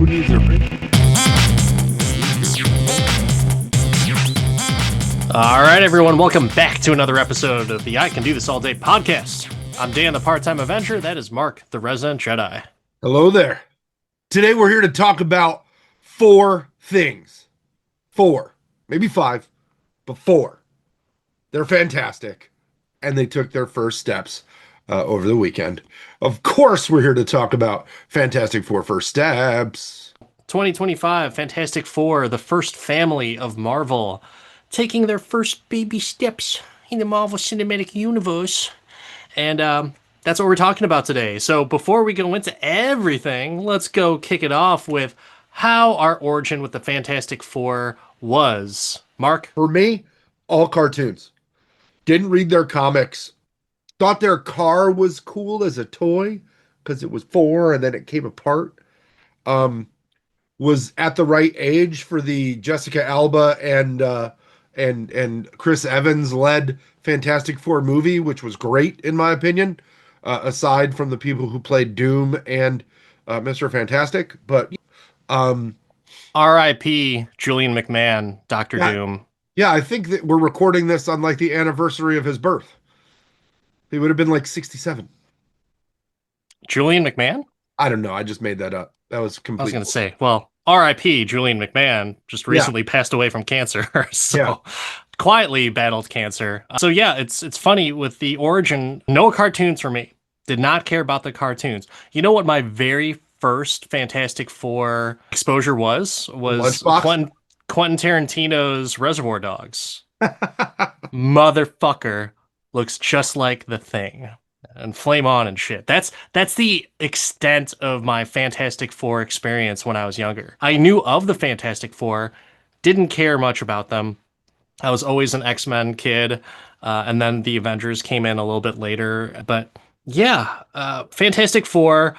who needs a reboot? All right, everyone, welcome back to another episode of the I Can Do This All Day podcast. I'm Dan, the Part-Time Avenger. That is Mark, the Resident Jedi. Hello there. Today we're here to talk about 4 things. 4, maybe 5, but 4. They're fantastic, and they took their first steps over the weekend. Of course, we're here to talk about Fantastic Four First Steps. 2025, Fantastic Four, the first family of Marvel, taking their first baby steps in the Marvel Cinematic Universe. And that's what we're talking about today. So before we go into everything, let's go kick it off with how our origin with the Fantastic Four was. Mark? For me, all cartoons. Didn't read their comics. Thought their car was cool as a toy because it was 4 and then it came apart. Was at the right age for the Jessica Alba and Chris Evans led Fantastic Four movie, which was great in my opinion, aside from the people who played Doom and Mr. Fantastic. But R.I.P. Julian McMahon, Dr. Doom. Yeah, I think that we're recording this on like the anniversary of his birth. He would have been like 67. Julian McMahon? I don't know. I just made that up. That was complete. I was going to say, well, R.I.P. Julian McMahon just recently passed away from cancer. So quietly battled cancer. So yeah, it's funny with the origin. No cartoons for me. Did not care about the cartoons. You know what my very first Fantastic Four exposure was Quentin Tarantino's Reservoir Dogs. Motherfucker looks just like the Thing. And Flame On and shit. That's the extent of my Fantastic Four experience when I was younger. I knew of the Fantastic Four, didn't care much about them. I was always an X-Men kid, and then the Avengers came in a little bit later. But yeah, Fantastic Four,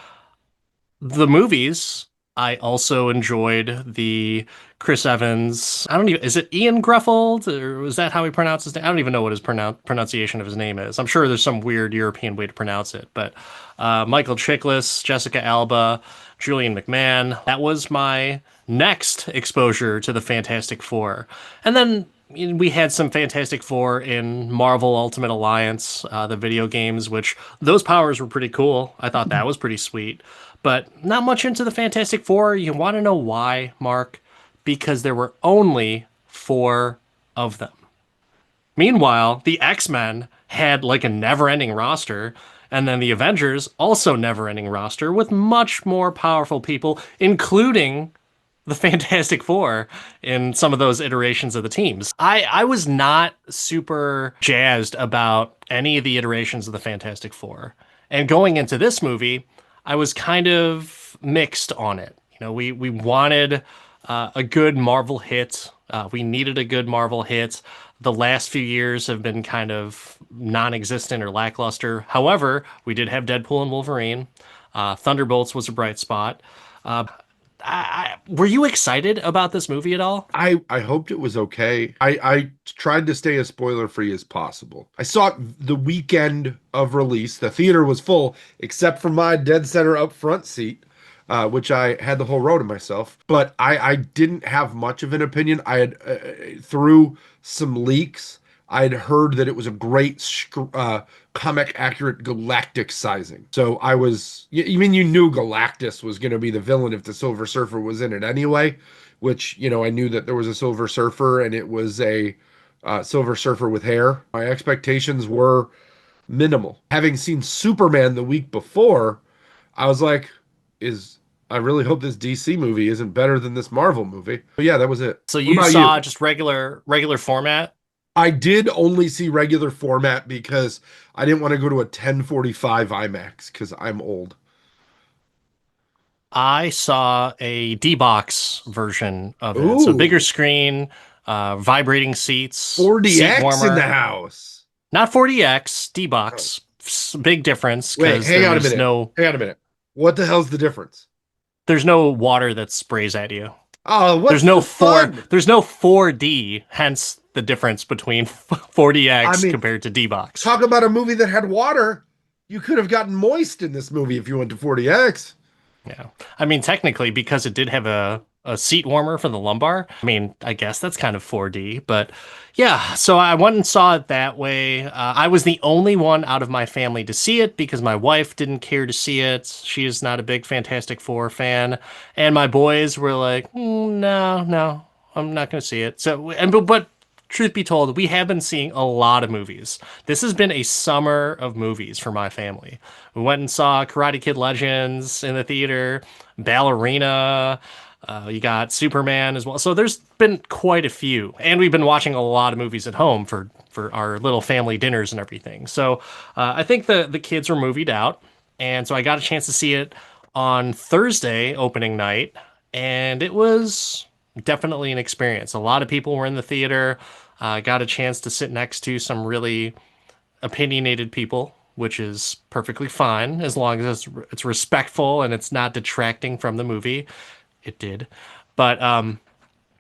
the movies. I also enjoyed the Chris Evans. Is it Ian Gruffold? Or was that how he pronounced his name? I don't even know what his pronunciation of his name is. I'm sure there's some weird European way to pronounce it. But Michael Chiklis, Jessica Alba, Julian McMahon. That was my next exposure to the Fantastic Four. And then we had some Fantastic Four in Marvel Ultimate Alliance, the video games, which those powers were pretty cool. I thought that was pretty sweet. But not much into the Fantastic Four. You want to know why, Mark? Because there were only 4 of them. Meanwhile, the X-Men had like a never-ending roster, and then the Avengers also never-ending roster with much more powerful people, including the Fantastic Four in some of those iterations of the teams. I was not super jazzed about any of the iterations of the Fantastic Four. And going into this movie, I was kind of mixed on it. You know, we wanted a good Marvel hit. We needed a good Marvel hit. The last few years have been kind of non-existent or lackluster. However, we did have Deadpool and Wolverine. Thunderbolts was a bright spot. Were you excited about this movie at all? I hoped it was okay. I tried to stay as spoiler-free as possible. I saw it the weekend of release. The theater was full, except for my dead center up front seat, which I had the whole row to myself. But I didn't have much of an opinion. I had, through some leaks, I had heard that it was a great comic accurate galactic sizing. So I was, you knew Galactus was going to be the villain if the Silver Surfer was in it anyway, which, I knew that there was a Silver Surfer and it was a Silver Surfer with hair. My expectations were minimal. Having seen Superman the week before, I was like, I really hope this DC movie isn't better than this Marvel movie. But yeah, that was it. So you saw just regular format? I did only see regular format because I didn't want to go to a 1045 IMAX because I'm old. I saw a D-Box version of it. Ooh. So bigger screen, vibrating seats. 40X in the house. Not 40X, D-Box. Oh. Big difference. Wait, hang on a minute. What the hell's the difference? There's no water that sprays at you. Oh, what's there's no 4D, hence the difference between 40X compared to D-Box. Talk about a movie that had water. You could have gotten moist in this movie if you went to 40X. Yeah. I mean, technically, because it did have a seat warmer for the lumbar, I mean, I guess that's kind of 4D, but yeah, so I went and saw it that way. I was the only one out of my family to see it because my wife didn't care to see it. She is not a big Fantastic Four fan. And my boys were like, no, no, I'm not going to see it. So, but truth be told, we have been seeing a lot of movies. This has been a summer of movies for my family. We went and saw Karate Kid Legends in the theater, Ballerina. You got Superman as well. So there's been quite a few, and we've been watching a lot of movies at home for our little family dinners and everything. So I think the kids were movied out, and so I got a chance to see it on Thursday opening night, and it was definitely an experience. A lot of people were in the theater. Got a chance to sit next to some really opinionated people, which is perfectly fine as long as it's respectful and it's not detracting from the movie. It did, but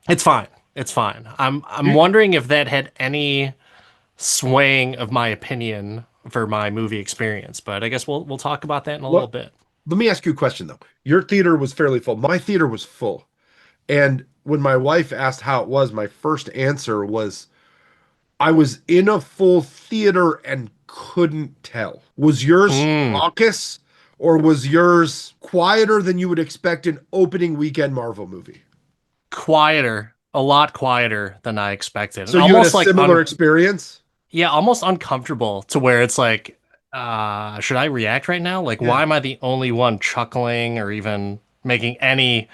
it's fine. It's fine. I'm You, wondering if that had any swaying of my opinion for my movie experience, but I guess we'll talk about that in a little what? bit. Let me ask you a question though. Your theater was fairly full. My theater was full. And when my wife asked how it was, my first answer was I was in a full theater and couldn't tell. Was yours Mm, raucous or was yours quieter than you would expect an opening weekend Marvel movie? quieter, a lot quieter than I expected, So and you had a almost like similar experience? yeah, almost uncomfortable to where it's like, should I react right now? Like, Yeah. why am I the only one chuckling or even making any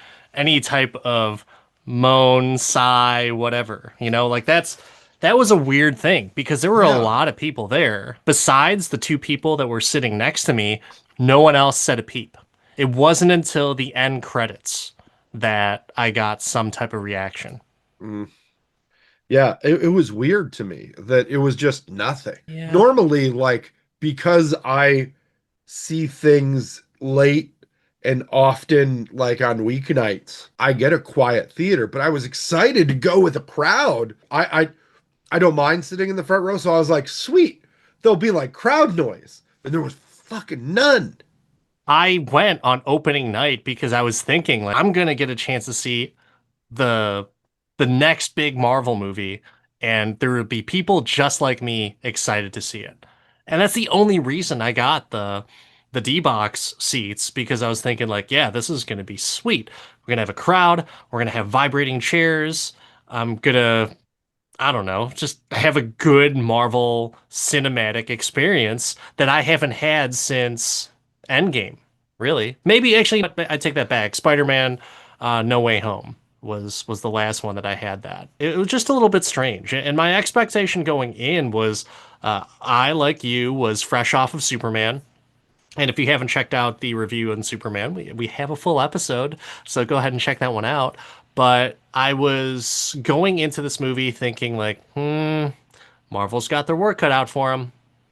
type of moan, sigh, whatever? Like that was a weird thing because there were a Yeah. lot of people there. Besides the two people that were sitting next to me, no one else said a peep. It wasn't until the end credits that I got some type of reaction. Mm. Yeah, it was weird to me that it was just nothing. Yeah. Normally, like, because I see things late and often, like on weeknights, I get a quiet theater, but I was excited to go with a crowd. I don't mind sitting in the front row, so I was like, sweet, there'll be like crowd noise. And there was fucking none. I went on opening night because I was thinking like I'm gonna get a chance to see the the next big Marvel movie, and there would be people just like me excited to see it. And that's the only reason I got the D box seats because I was thinking like, yeah, this is gonna be sweet. We're gonna have a crowd. We're gonna have vibrating chairs. I'm gonna I don't know, just have a good Marvel cinematic experience that I haven't had since Endgame, really. Maybe actually, I take that back. Spider-Man, No Way Home was the last one that I had that. It was just a little bit strange, and my expectation going in was, I like you was fresh off of Superman. And if you haven't checked out the review on Superman, we have a full episode, so go ahead and check that one out. But I was going into this movie thinking like, Marvel's got their work cut out for them.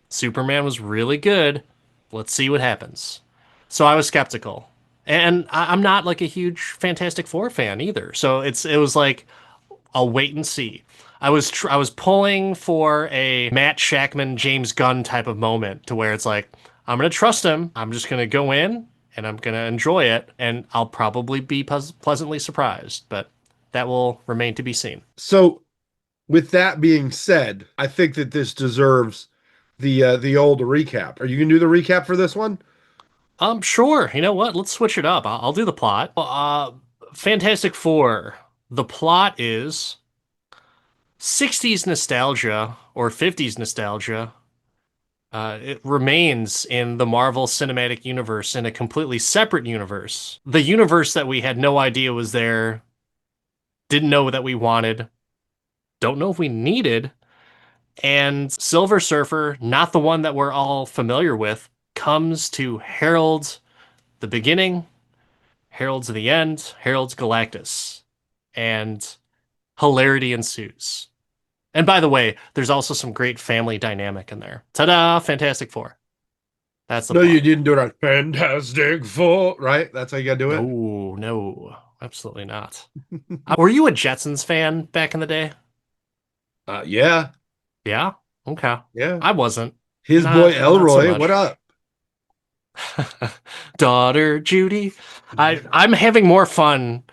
Superman was really good. Let's see what happens. So I was skeptical. And I'm not like a huge Fantastic Four fan either. So it was like I'll wait and see. I was pulling for a Matt Shackman, James Gunn type of moment to where it's like I'm gonna trust him. I'm just gonna go in and I'm gonna enjoy it, and I'll probably be pleasantly surprised. But that will remain to be seen. So, with that being said, I think that this deserves the old recap. Are you gonna do the recap for this one? Sure. You know what? Let's switch it up. I'll do the plot. Fantastic Four. The plot is 60s nostalgia or 50s nostalgia. It remains in the Marvel Cinematic Universe in a completely separate universe. The universe that we had no idea was there, didn't know that we wanted, don't know if we needed, and Silver Surfer, not the one that we're all familiar with, comes to herald the beginning, heralds the end, heralds Galactus, and hilarity ensues. And by the way, there's also some great family dynamic in there. Ta-da! Fantastic Four. That's the No, you plot. didn't do it on Fantastic Four, right? That's how you gotta do it. No, no, absolutely not. Were you a Jetsons fan back in the day? Yeah, Yeah. Okay. yeah. I wasn't. His boy Not so Elroy, what much. up? Daughter Judy. I'm having more fun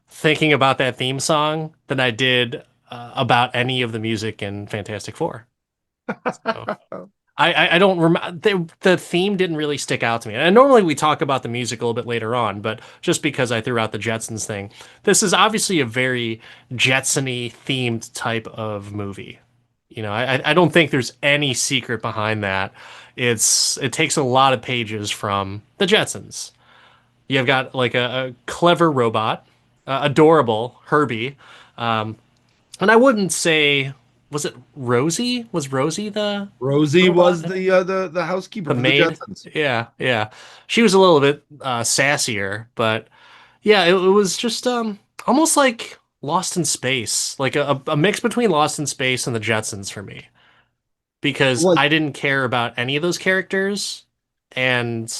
thinking about that theme song than I did about any of the music in Fantastic Four. So I don't remember the theme didn't really stick out to me. And normally we talk about the music a little bit later on, but just because I threw out the Jetsons thing, this is obviously a very Jetsony themed type of movie. I don't think there's any secret behind that. It takes a lot of pages from the Jetsons. You've got like a clever robot, adorable Herbie, um, and I wouldn't say was it Rosie? Was Rosie the Rosie was robot? the housekeeper The for the maid? Jetsons. Yeah, yeah. She was a little bit sassier, but yeah, it was just almost like Lost in Space, like a mix between Lost in Space and the Jetsons for me, because Like I didn't care about any of those characters, and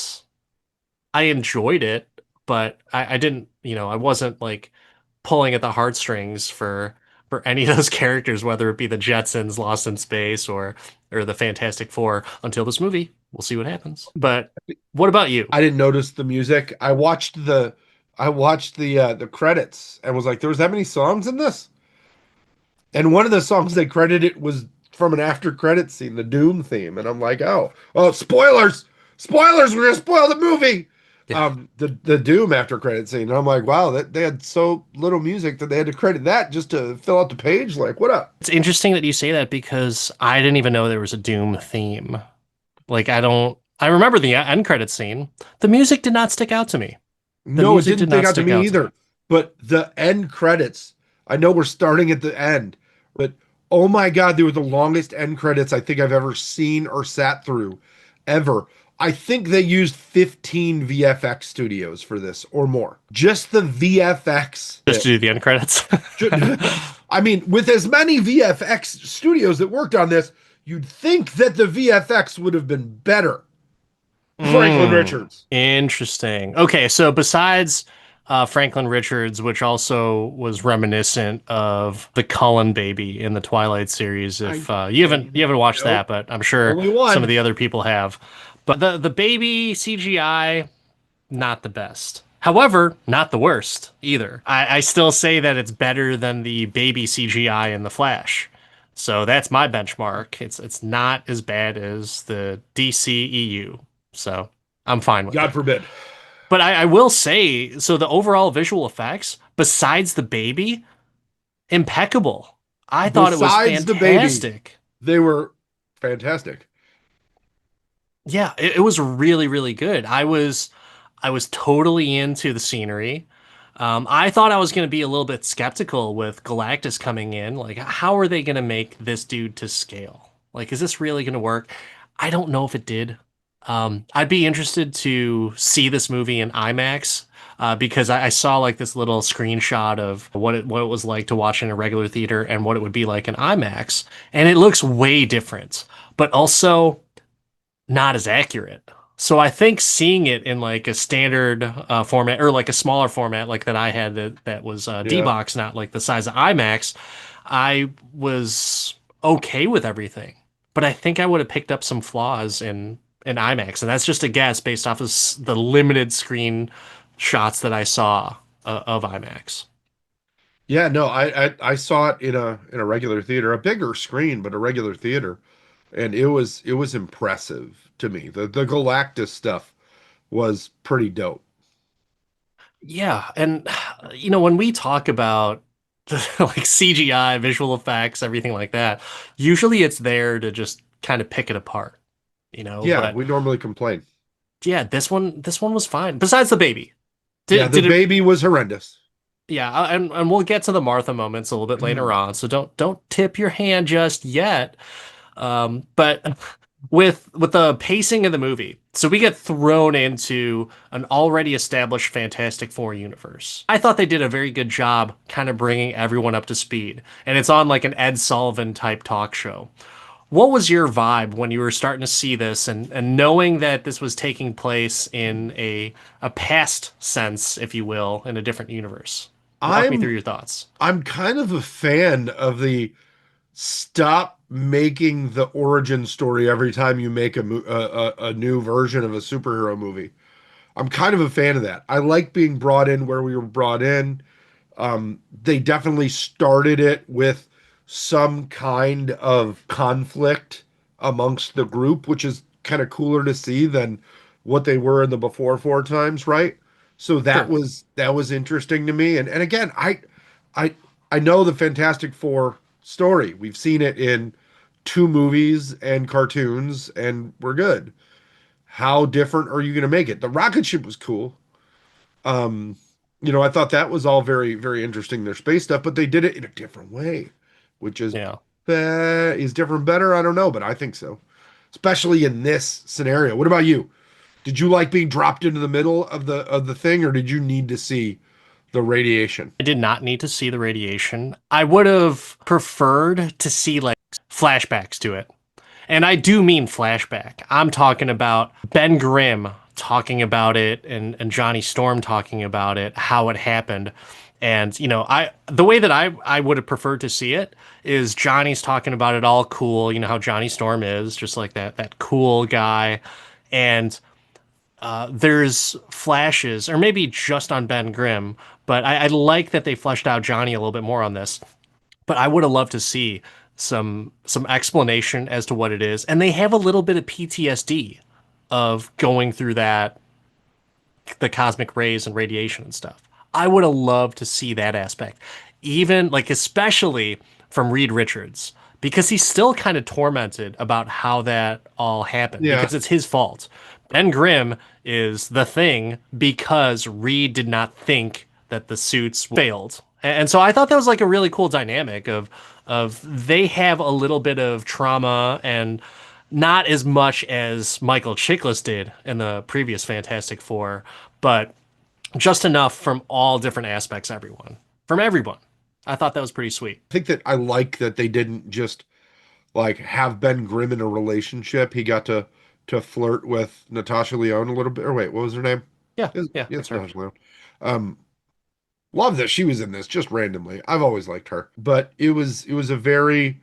I enjoyed it, but I didn't, I wasn't like pulling at the heartstrings for any of those characters, whether it be the Jetsons, Lost in Space, or the Fantastic Four, until this movie. We'll see what happens. But what about you? I didn't notice the music. I watched the credits and was like, there was that many songs in this? And one of the songs they credited was from an after credit scene, the Doom theme. And I'm like, oh, spoilers! Spoilers, we're gonna spoil the movie. Yeah. The Doom after credit scene. And I'm like, wow, that they had so little music that they had to credit that just to fill out the page. Like, what up? It's interesting that you say that because I didn't even know there was a Doom theme. Like I remember the end credit scene. The music did not stick out to me. The No, it music didn't did think not out to stick me out to me. either. But the end credits, I know we're starting at the end, but oh my God, they were the longest end credits I think I've ever seen or sat through ever. I think they used 15 VFX studios for this or more. Just the VFX. Just to do the end credits. I mean, with as many VFX studios that worked on this, you'd think that the VFX would have been better. Franklin Richards. Interesting. Okay, so besides Franklin Richards, which also was reminiscent of the Cullen baby in the Twilight series, I if you haven't watched Nope, that, but I'm sure only some of one. the other people have. But the baby CGI, not the best. However, not the worst either. I still say that it's better than the baby CGI in The Flash. So that's my benchmark. It's not as bad as the DCEU. So I'm fine with God it. forbid. But I will say, so the overall visual effects, besides the baby, impeccable. I thought it was Besides the baby, fantastic. they were fantastic. Yeah, it was really, really good. I was totally into the scenery. I thought I was going to be a little bit skeptical with Galactus coming in. Like, how are they going to make this dude to scale? Like, is this really going to work? I don't know if it did. I'd be interested to see this movie in IMAX because I saw like this little screenshot of what it was like to watch in a regular theater and what it would be like in IMAX, and it looks way different, but also not as accurate. So I think seeing it in like a standard format or like a smaller format like that I had that was Yeah. D-Box, not like the size of IMAX, I was okay with everything. But I think I would have picked up some flaws in IMAX, and that's just a guess based off of the limited screen shots that I saw of IMAX. Yeah, no, I saw it in a regular theater, a bigger screen, but a regular theater, and it was impressive to me. The Galactus stuff was pretty dope. Yeah, and when we talk about like CGI, visual effects, everything like that, usually it's there to just kind of pick it apart, Yeah, but we normally complain. yeah, this one was fine. Besides the baby. Yeah, Did the did it baby was horrendous. Yeah, and we'll get to the Martha moments a little bit later on, so don't tip your hand just yet. But with the pacing of the movie, so we get thrown into an already established Fantastic Four universe. I thought they did a very good job kind of bringing everyone up to speed, and it's on like an Ed Sullivan type talk show. What was your vibe when you were starting to see this and knowing that this was taking place in a past sense, if you will, in a different universe? Walk me through I'm your thoughts. I'm kind of a fan of the Stop making the origin story every time you make a new version of a superhero movie. I'm kind of a fan of that. I like being brought in where we were brought in. They definitely started it with some kind of conflict amongst the group, which is kind of cooler to see than what they were in the before four times, right? So Sure. that was interesting to me. And again, I I know the Fantastic Four story. We've seen it in two movies and cartoons, and we're good. How different are you going to make it? The rocket ship was cool. Um, I thought that was all very, very interesting, their space stuff, but they did it in a different way, which Yeah. is different better. I don't know, but I think so, especially in this scenario. What about you? Did you like being dropped into the middle of the thing, or did you need to see the radiation? I did not need to see the radiation. I would have preferred to see like flashbacks to it. And I do mean flashback. I'm talking about Ben Grimm talking about it and Johnny Storm talking about it, how it happened. And I the way that I would have preferred to see it is Johnny's talking about it all cool, how Johnny Storm is, just like that cool guy. And there's flashes, or maybe just on Ben Grimm, but I like that they fleshed out Johnny a little bit more on this. But I would have loved to see some explanation as to what it is, and they have a little bit of PTSD of going through that, the cosmic rays and radiation and stuff. I would have loved to see that aspect, even like especially from Reed Richards, because he's still kind of tormented about how that all happened Yeah, because it's his fault. Ben Grimm is the thing because Reed did not think that the suits failed. And so I thought that was like a really cool dynamic of they have a little bit of trauma and not as much as Michael Chiklis did in the previous Fantastic Four, but just enough from all different aspects, from everyone. I thought that was pretty sweet. I think that I like that they didn't just like have Ben Grimm in a relationship. He got to flirt with Natasha Lyonne a little bit. Or wait, what was her name? Yeah, yeah, that's It's her. Natasha Lyonne. Um, love that she was in this just randomly. I've always liked her, but it was a very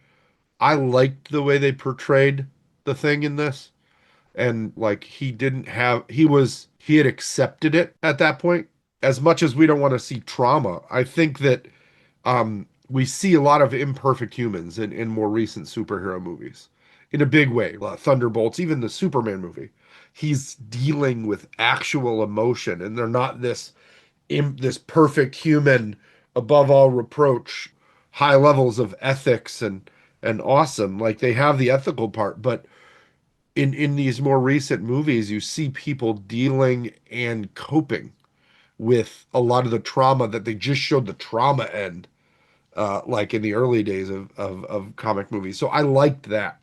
I liked the way they portrayed the thing in this, and like he didn't have he had accepted it at that point. As much as we don't want to see trauma, I think that we see a lot of imperfect humans in more recent superhero movies in a big way. Thunderbolts, even the Superman movie, he's dealing with actual emotion, and they're not this perfect human above all reproach, high levels of ethics and awesome. Like they have the ethical part, but in these more recent movies, you see people dealing and coping with a lot of the trauma that they just showed the trauma end like in the early days of comic movies. So I liked that.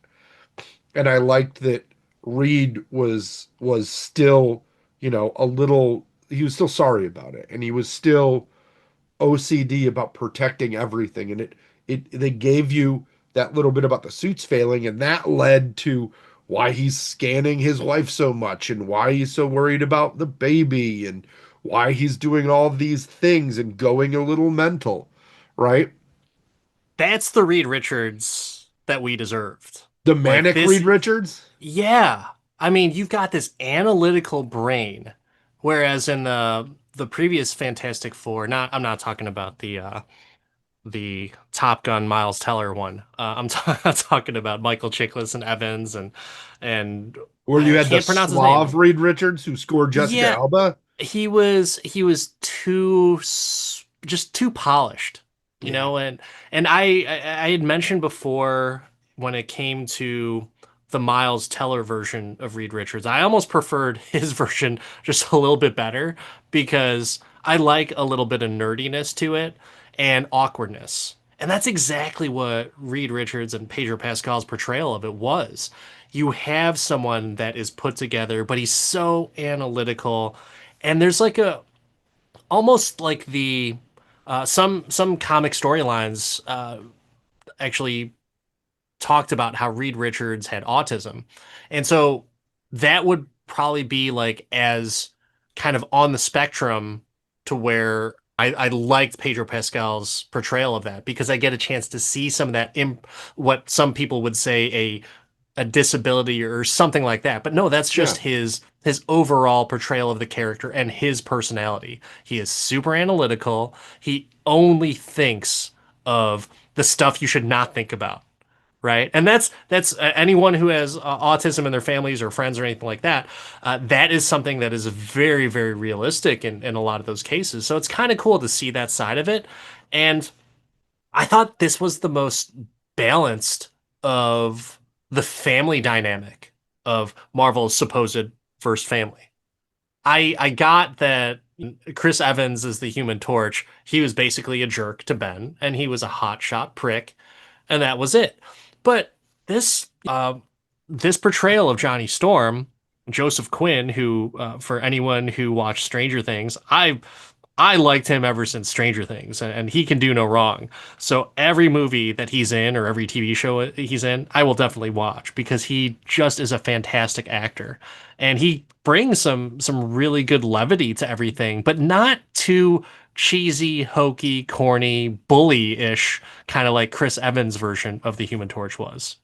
And I liked that Reed was still, a little he was still sorry about it. And he was still OCD about protecting everything. And it they gave you that little bit about the suits failing, and that led to why he's scanning his wife so much and why he's so worried about the baby and why he's doing all these things and going a little mental, right? That's the Reed Richards that we deserved. The Like manic this, Reed Richards? yeah. I mean, you've got this analytical brain, whereas in the previous Fantastic Four, not I'm not talking about the Top Gun Miles Teller one. I'm talking about Michael Chiklis and Evans and Where you I had the can't pronounce his name. Slav Reed Richards who scored Jessica Yeah, Alba? he was just too polished, Yeah. and I had mentioned before when it came to the Miles Teller version of Reed Richards, I almost preferred his version just a little bit better because I like a little bit of nerdiness to it and awkwardness. And that's exactly what Reed Richards and Pedro Pascal's portrayal of it was. You have someone that is put together, but he's so analytical, and there's like a almost like the some comic storylines actually talked about how Reed Richards had autism, and so that would probably be like as kind of on the spectrum to where I liked Pedro Pascal's portrayal of that because I get a chance to see some of that what some people would say a disability or something like that. But no, that's just Yeah. his overall portrayal of the character and his personality. He is super analytical. He only thinks of the stuff you should not think about. Right. And that's anyone who has autism in their families or friends or anything like that. That is something that is very, very realistic in a lot of those cases. So it's kind of cool to see that side of it. And I thought this was the most balanced of the family dynamic of Marvel's supposed first family. I got that Chris Evans is the Human Torch. He was basically a jerk to Ben, and he was a hotshot prick, and that was it. But this portrayal of Johnny Storm, Joseph Quinn, who for anyone who watched Stranger Things, I liked him ever since Stranger Things, and he can do no wrong. So every movie that he's in or every TV show he's in, I will definitely watch because he just is a fantastic actor, and he brings some really good levity to everything, but not too cheesy, hokey, corny, bully-ish, kind of like Chris Evans' version of the Human Torch was.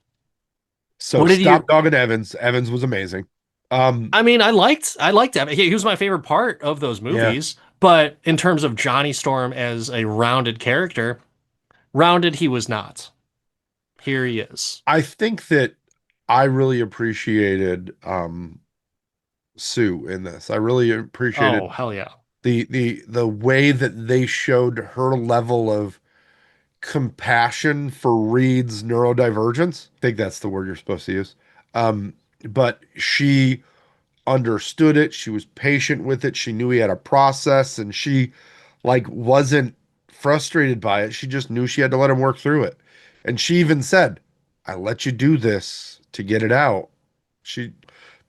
So What did stop you? dogging Evans. Evans was amazing. Um, I mean, I liked him. He was my favorite part of those yeah. movies. But in terms of Johnny Storm as a rounded character, rounded he was not. Here he is. I think that I really appreciated Sue in this. I really appreciated Oh, hell yeah. the way that they showed her level of compassion for Reed's neurodivergence. I think that's the word you're supposed to use. Um, but she understood it. She was patient with it. She knew he had a process and she like wasn't frustrated by it. She just knew she had to let him work through it. And she even said, I let you do this to get it out. She,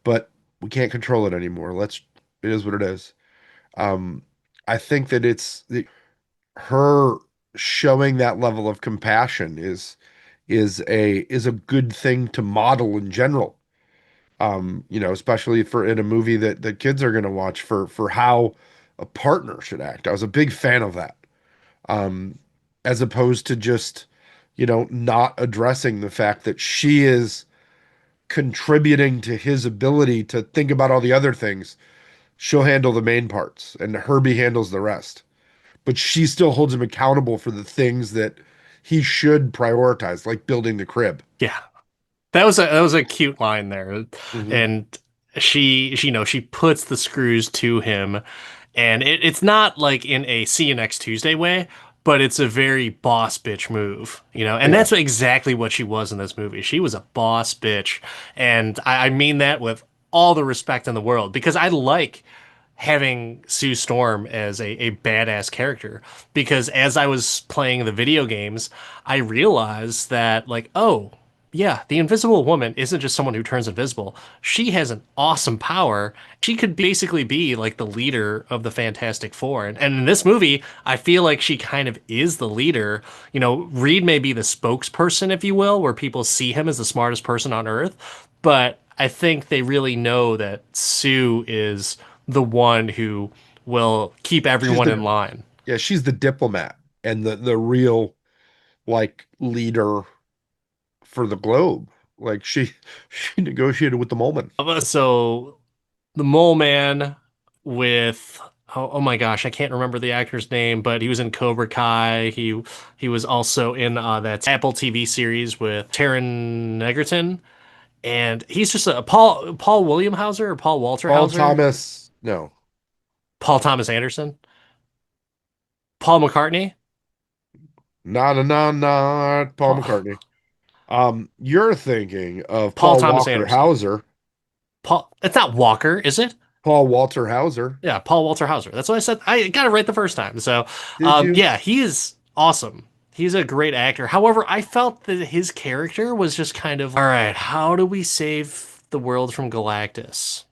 but we can't control it anymore. It is what it is. Um, I think that her showing that level of compassion is a good thing to model in general. Especially for in a movie that the kids are going to watch for how a partner should act. I was a big fan of that. Um, as opposed to just, not addressing the fact that she is contributing to his ability to think about all the other things. She'll handle the main parts and Herbie handles the rest. But she still holds him accountable for the things that he should prioritize, like building the crib. Yeah. That was a cute line there. Hmm. And she puts the screws to him, and it's not like in a see you next Tuesday way, but it's a very boss bitch move, and Yeah, that's exactly what she was in this movie. She was a boss bitch, and I mean that with all the respect in the world because I like having Sue Storm as a badass character because as I was playing the video games, I realized that like, oh, yeah, the Invisible Woman isn't just someone who turns invisible. She has an awesome power. She could basically be like the leader of the Fantastic Four. And in this movie, I feel like she kind of is the leader. Reed may be the spokesperson, if you will, where people see him as the smartest person on Earth. But I think they really know that Sue is the one who will keep she's everyone in the line. she's the diplomat and the real like leader for the globe. Like she negotiated with the moment. So the Mole Man with oh my gosh, I can't remember the actor's name, but he was in Cobra Kai. He was also in that Apple TV series with Taron Egerton, and he's just a Paul William Hauser or Paul Walter Paul Hauser, Thomas, no, Paul Thomas Anderson, Paul McCartney, not Paul Paul McCartney. You're thinking of Paul Paul Thomas Walker Anderson. Hauser. Paul, it's not Walker, is it? Paul Walter Hauser. Yeah, Paul Walter Hauser. That's what I said. I got it right the first time. So, Did you? yeah, he is awesome. He's a great actor. However, I felt that his character was just kind of, all right, how do we save the world from Galactus?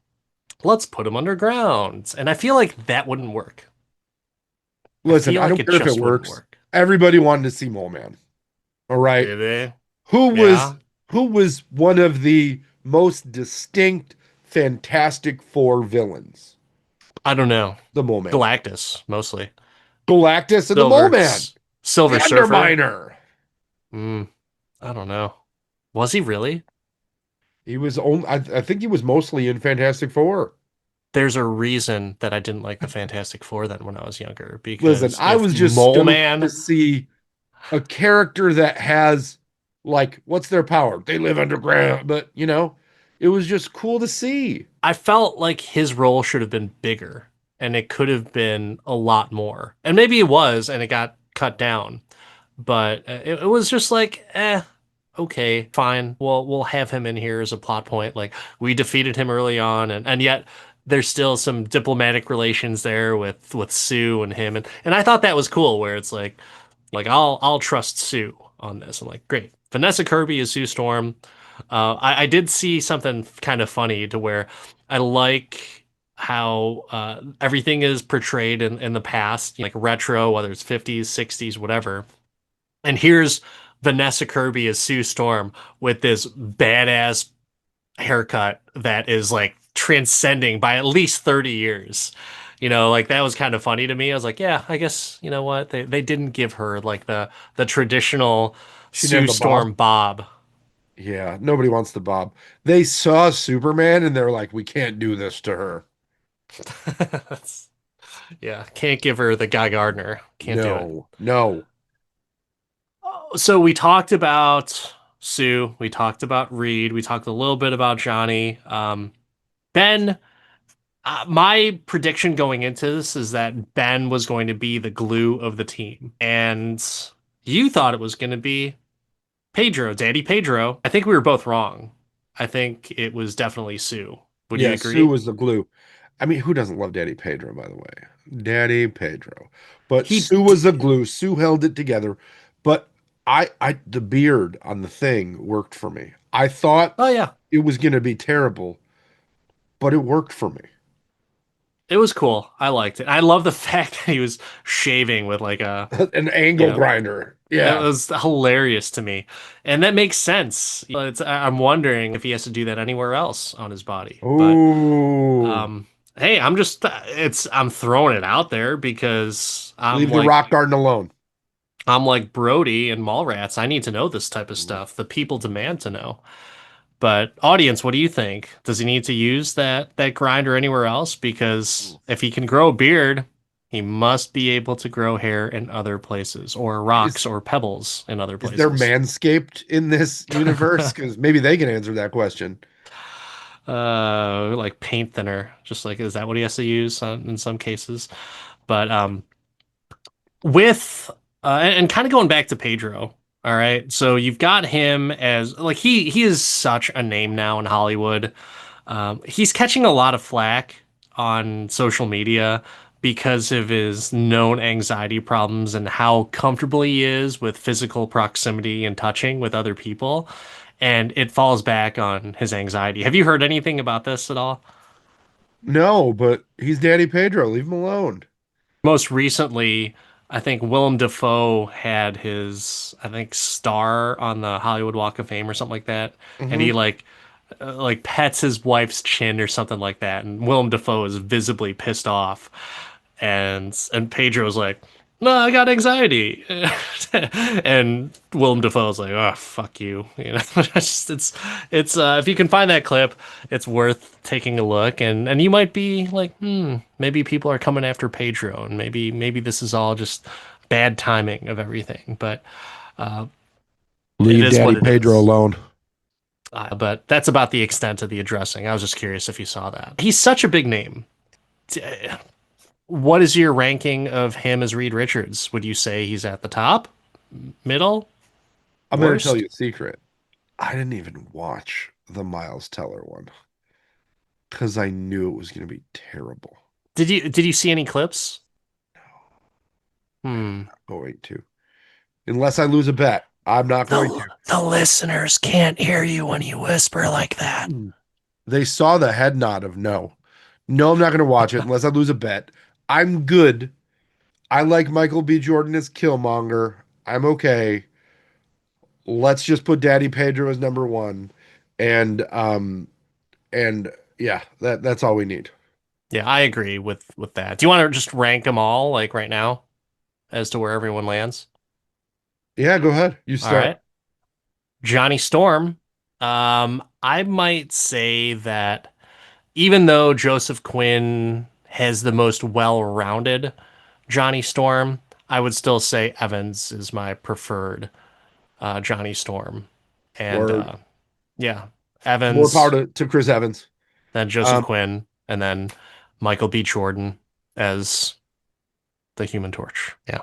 Let's put him underground. And I feel like that wouldn't work. I Listen, feel I like don't it care if it just wouldn't works. work. Everybody wanted to see Mole Man. All right. Did they? Who was Yeah. who was one of the most distinct Fantastic Four villains? I don't know. The Mole Man. Galactus, mostly. Galactus and the Mole Silver Man, the Silver Surfer. Underminer. Mm, I don't know. Was he really? He was only, I think he was mostly in Fantastic Four. There's a reason that I didn't like the Fantastic Four then when I was younger, Listen, because I if was just Mole stoked to Man, see a character that has, like, what's their power? They live underground, but it was just cool to see. I felt like his role should have been bigger and it could have been a lot more. And maybe it was and it got cut down, but it was just like, okay, fine. We'll have him in here as a plot point. Like we defeated him early on, and yet there's still some diplomatic relations there with Sue and him, and I thought that was cool. Where it's like I'll trust Sue on this. I'm like, great. Vanessa Kirby is Sue Storm. I did see something kind of funny to where I like how everything is portrayed in the past, like retro, whether it's 50s, 60s, whatever. And here's Vanessa Kirby as Sue Storm with this badass haircut that is like transcending by at least 30 years. Like that was kind of funny to me. I was like, yeah, I guess you know what? They didn't give her like the traditional She didn't Sue have the bob. Storm bob. Yeah, nobody wants the bob. They saw Superman and they're like, we can't do this to her. Yeah, can't give her the Guy Gardner. Can't do it. No, no. So we talked about Sue, we talked about Reed, we talked a little bit about Johnny. Ben, my prediction going into this is that Ben was going to be the glue of the team. And you thought it was going to be Pedro, Daddy Pedro. I think we were both wrong. I think it was definitely Sue. Would you Yeah, Sue agree? was the glue. I mean, who doesn't love Daddy Pedro, by the way? Daddy Pedro. But He, Sue was the glue. Sue held it together. But the beard on the thing worked for me. I thought oh yeah, it was going to be terrible, but it worked for me. it was cool. I liked it. I love the fact that he was shaving with like a, An you angle know, grinder. it Yeah. was hilarious to me. And that makes sense. I'm wondering if he has to do that anywhere else on his body. But Oh, um hey, I'm throwing it out there because leave the rock garden alone. I'm like Brody and Mallrats. I need to know this type of Mm. stuff. The people demand to know. But audience, what do you think? Does he need to use that grinder anywhere else? Because if he can grow a beard, he must be able to grow hair in other places, or rocks Is or pebbles in other is there places. manscaped in this universe? Because maybe they can answer that question. Like paint thinner, just like is that what he has to use in some cases? But with and kind of going back to Pedro. All right, so you've got him as like he is such a name now in Hollywood. He's catching a lot of flack on social media because of his known anxiety problems and how comfortable he is with physical proximity and touching with other people. And it falls back on his anxiety. Have you heard anything about this at all? No, but he's Daddy Pedro. Leave him alone. Most recently, I think Willem Dafoe had his, I think, star on the Hollywood Walk of Fame or something like that. And he Hmm. like pets his wife's chin or something like that, and Willem Dafoe is visibly pissed off, and Pedro's like, "No, I got anxiety," and Willem Dafoe's like, "Oh, fuck you," it's if you can find that clip, it's worth taking a look, and you might be like, maybe people are coming after Pedro, and maybe this is all just bad timing of everything, but it Leave is what Daddy it Pedro is. alone. But that's about the extent of the addressing. I was just curious if you saw that. He's such a big name. What is your ranking of him as Reed Richards? Would you say he's at the top, middle, I'm going to tell worst? you a secret. I didn't even watch the Miles Teller one because I knew it was going to be terrible. Did you see any clips? I'm Hmm. not going to. Unless I lose a bet, I'm not going to. The listeners can't hear you when you whisper like that. Hmm. They saw the head nod of no. No, I'm not going to watch it unless I lose a bet. I'm good. I like Michael B. Jordan as Killmonger. I'm okay. Let's just put Daddy Pedro as number one. And and yeah, that's all we need. Yeah, I agree with that. Do you want to just rank them all like right now? as to where everyone lands? Yeah, go ahead. You All start. right. Johnny Storm. I might say that even though Joseph Quinn has the most well-rounded Johnny Storm, I would still say Evans is my preferred Johnny Storm. And Word. yeah, More power Evans, to Chris Evans. then Joseph Um, Quinn, and then Michael B. Jordan as the Human Torch. Yeah,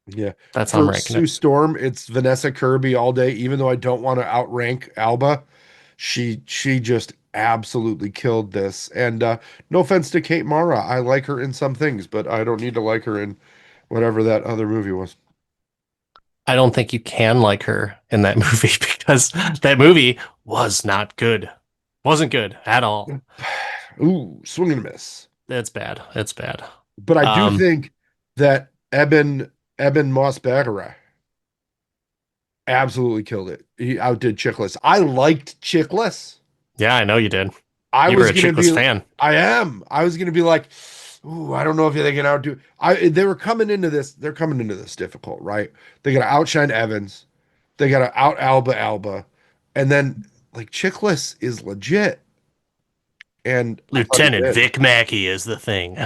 yeah. that's how I'm For ranking Sue it. Storm, it's Vanessa Kirby all day. Even though I don't want to outrank Alba, she just absolutely killed this. And no offense to Kate Mara, I like her in some things, but I don't need to like her in whatever that other movie was. I don't think you can like her in that movie because that movie was not good. Wasn't good at all. Ooh, swing and a miss. It's bad. It's bad. But I do Um, think that Eben Moss-Baccarat absolutely killed it. He outdid Chickless. I liked Chickless. yeah, I know you did. I You were was a gonna Chickless be, fan. I am. I was gonna be like, ooh, I don't know if they can outdo. They were coming into this. They're coming into this difficult, right? They gotta outshine Evans. They gotta out Alba, and then like Chickless is legit, and I thought he Lieutenant did. Vic Mackey is the thing.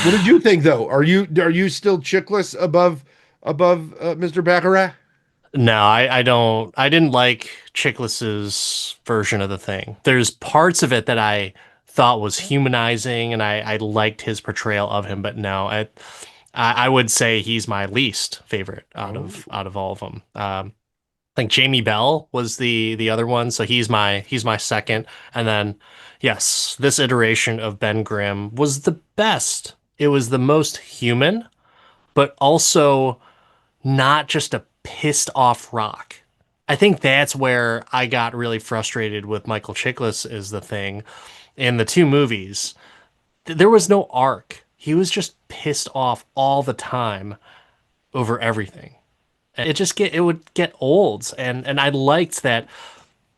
What did you think though? Are you still Chickless above Mr. Baccarat? No, I don't. I didn't like Chickless's version of the thing. There's parts of it that I thought was humanizing, and I liked his portrayal of him. But no, I would say he's my least favorite Oh, out of all of them. I think Jamie Bell was the other one, so he's my second. And then, yes, this iteration of Ben Grimm was the best. It was the most human, but also not just a pissed off rock. I think that's where I got really frustrated with Michael Chiklis is the thing. In the two movies, there was no arc. He was just pissed off all the time over everything. It would get old, and I liked that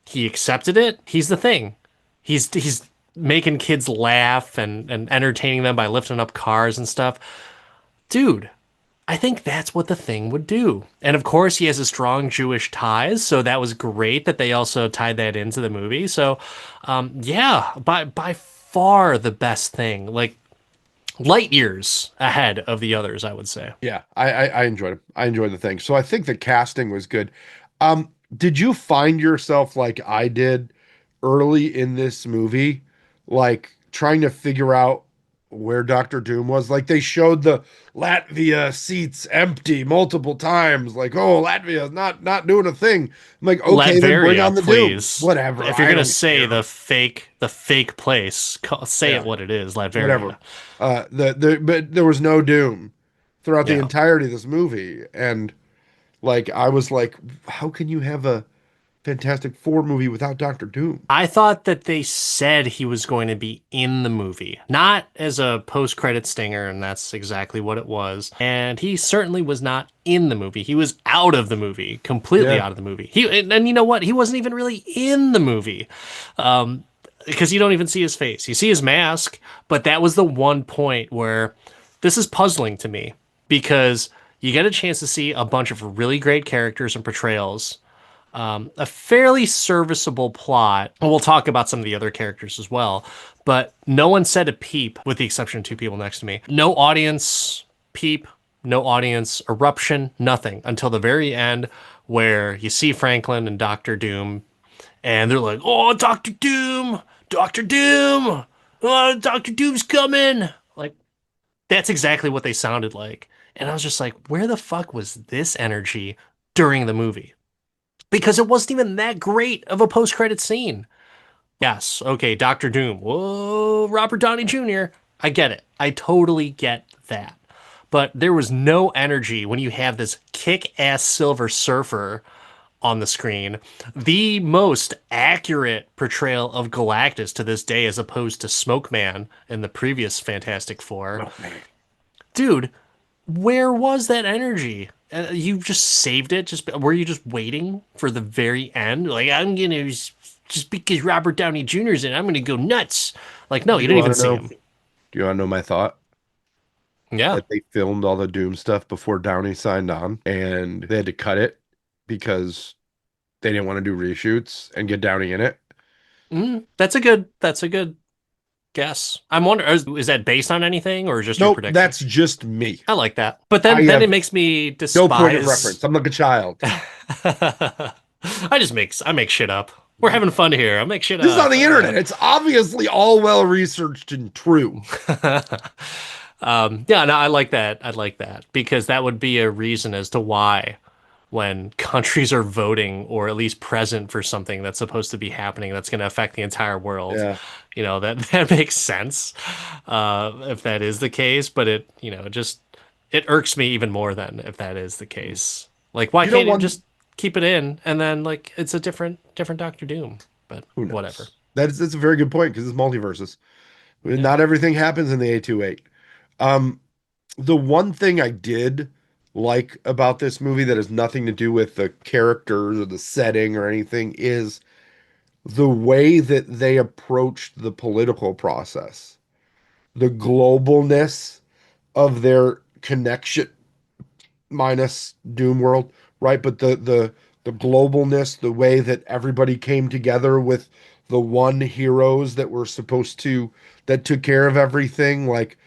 he accepted it. He's the thing. He's making kids laugh and entertaining them by lifting up cars and stuff. Dude, I think that's what the thing would do. And of course, he has a strong Jewish ties, so that was great that they also tied that into the movie. So, yeah, by far the best thing, like light years ahead of the others, I would say. yeah, I enjoyed him. I enjoyed the thing. So I think the casting was good. Did you find yourself like I did early in this movie, like trying to figure out where Doctor Doom was? Like they showed the Latvia seats empty multiple times. Like, oh, Latvia's not doing a thing. I'm like, okay, then bring Latveria, on the Doom. please. Whatever. If you're I gonna don't say care. the fake place, say it Yeah, what it is, whatever. Latveria. But there was no Doom throughout the Yeah. entirety of this movie, and like I was like, how can you have a Fantastic Four movie without Doctor Doom? I thought that they said he was going to be in the movie, not as a post-credit stinger, and that's exactly what it was. And he certainly was not in the movie. He was out of the movie, completely Yeah. out of the movie. And you know what? He wasn't even really in the movie. Because you don't even see his face. You see his mask, but that was the one point where this is puzzling to me because you get a chance to see a bunch of really great characters and portrayals, a fairly serviceable plot. And we'll talk about some of the other characters as well, but no one said a peep, with the exception of two people next to me. No audience peep, no audience eruption, nothing until the very end where you see Franklin and Doctor Doom, and they're like, "Oh, Doctor Doom, Doctor Doom, oh, Doctor Doom's coming!" Like that's exactly what they sounded like, and I was just like, "Where the fuck was this energy during the movie?" Because it wasn't even that great of a post-credit scene. Yes, okay, Doctor Doom. Whoa, Robert Downey Jr. I get it. I totally get that. But there was no energy when you have this kick-ass Silver Surfer on the screen. The most accurate portrayal of Galactus to this day, as opposed to Smoke Man in the previous Fantastic Four. Oh man. Dude, where was that energy? You just saved it. Just were you just waiting for the very end? Like I'm gonna just because Robert Downey Jr.'s in, I'm gonna go nuts. Like no, Do you you didn't want even to see know? him. Do you want to know my thought? Yeah. that they filmed all the Doom stuff before Downey signed on, and they had to cut it because they didn't want to do reshoots and get Downey in it. That's a good guess. I'm wondering, is that based on anything or just your Nope, prediction? that's just me. I like that. But I then it have makes me no point of despise. reference. I'm like a child. I make shit up. We're having fun here. I make shit This is on up. the internet. It's obviously all well researched and true. Yeah, no, I like that. I like that because that would be a reason as to why when countries are voting or at least present for something that's supposed to be happening that's going to affect the entire world. Yeah. That that makes sense if that is the case, but just it irks me even more then if that is the case. Like, why You know, can't you one, just keep it in and then like it's a different Doctor Doom? But who whatever. knows? That's a very good point because it's multiverses. Yeah. Not everything happens in the A28. Um, the one thing I did like about this movie that has nothing to do with the characters or the setting or anything is the way that they approached the political process, the globalness of their connection, minus Doom World, right? But the globalness, the way that everybody came together with the one heroes that were supposed to that took care of everything, like